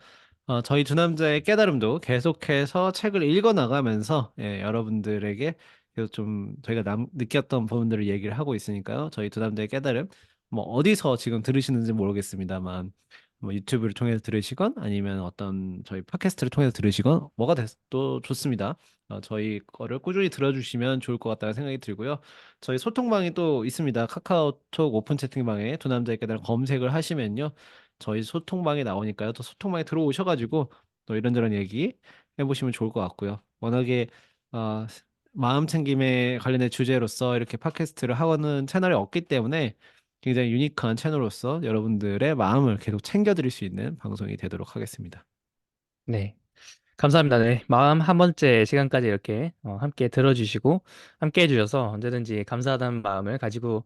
저희 두 남자의 깨달음도 계속해서 책을 읽어 나가면서 여러분들에게 계속 좀 저희가 느꼈던 부분들을 얘기를 하고 있으니까요. 저희 두 남자의 깨달음 뭐 어디서 지금 들으시는지 모르겠습니다만 뭐 유튜브를 통해서 들으시건 아니면 어떤 저희 팟캐스트를 통해서 들으시건 뭐가 됐도 좋습니다. 저희 거를 꾸준히 들어주시면 좋을 것 같다는 생각이 들고요. 저희 소통방이 또 있습니다. 카카오톡 오픈 채팅방에 두 남자의 깨달음 검색을 하시면요. 저희 소통방에 나오니까요. 또 소통방에 들어오셔가지고 또 이런저런 얘기 해보시면 좋을 것 같고요. 워낙에 어, 마음 챙김에 관련된 주제로서 이렇게 팟캐스트를 하고는 채널이 없기 때문에 굉장히 유니크한 채널로서 여러분들의 마음을 계속 챙겨드릴 수 있는 방송이 되도록 하겠습니다. 네. 감사합니다. 네. 마음 한 번째 시간까지 이렇게 함께 들어주시고 함께 해주셔서 언제든지 감사하다는 마음을 가지고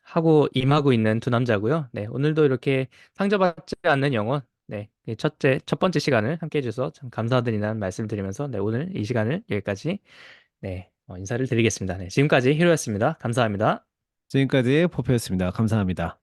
하고 임하고 있는 두 남자고요. 네. 오늘도 이렇게 상처받지 않는 영혼, 네. 이 첫 번째 시간을 함께 해주셔서 참 감사드리는 말씀 드리면서 네. 오늘 이 시간을 여기까지 네. 인사를 드리겠습니다. 네. 지금까지 히로였습니다. 감사합니다. 지금까지 포표였습니다. 감사합니다.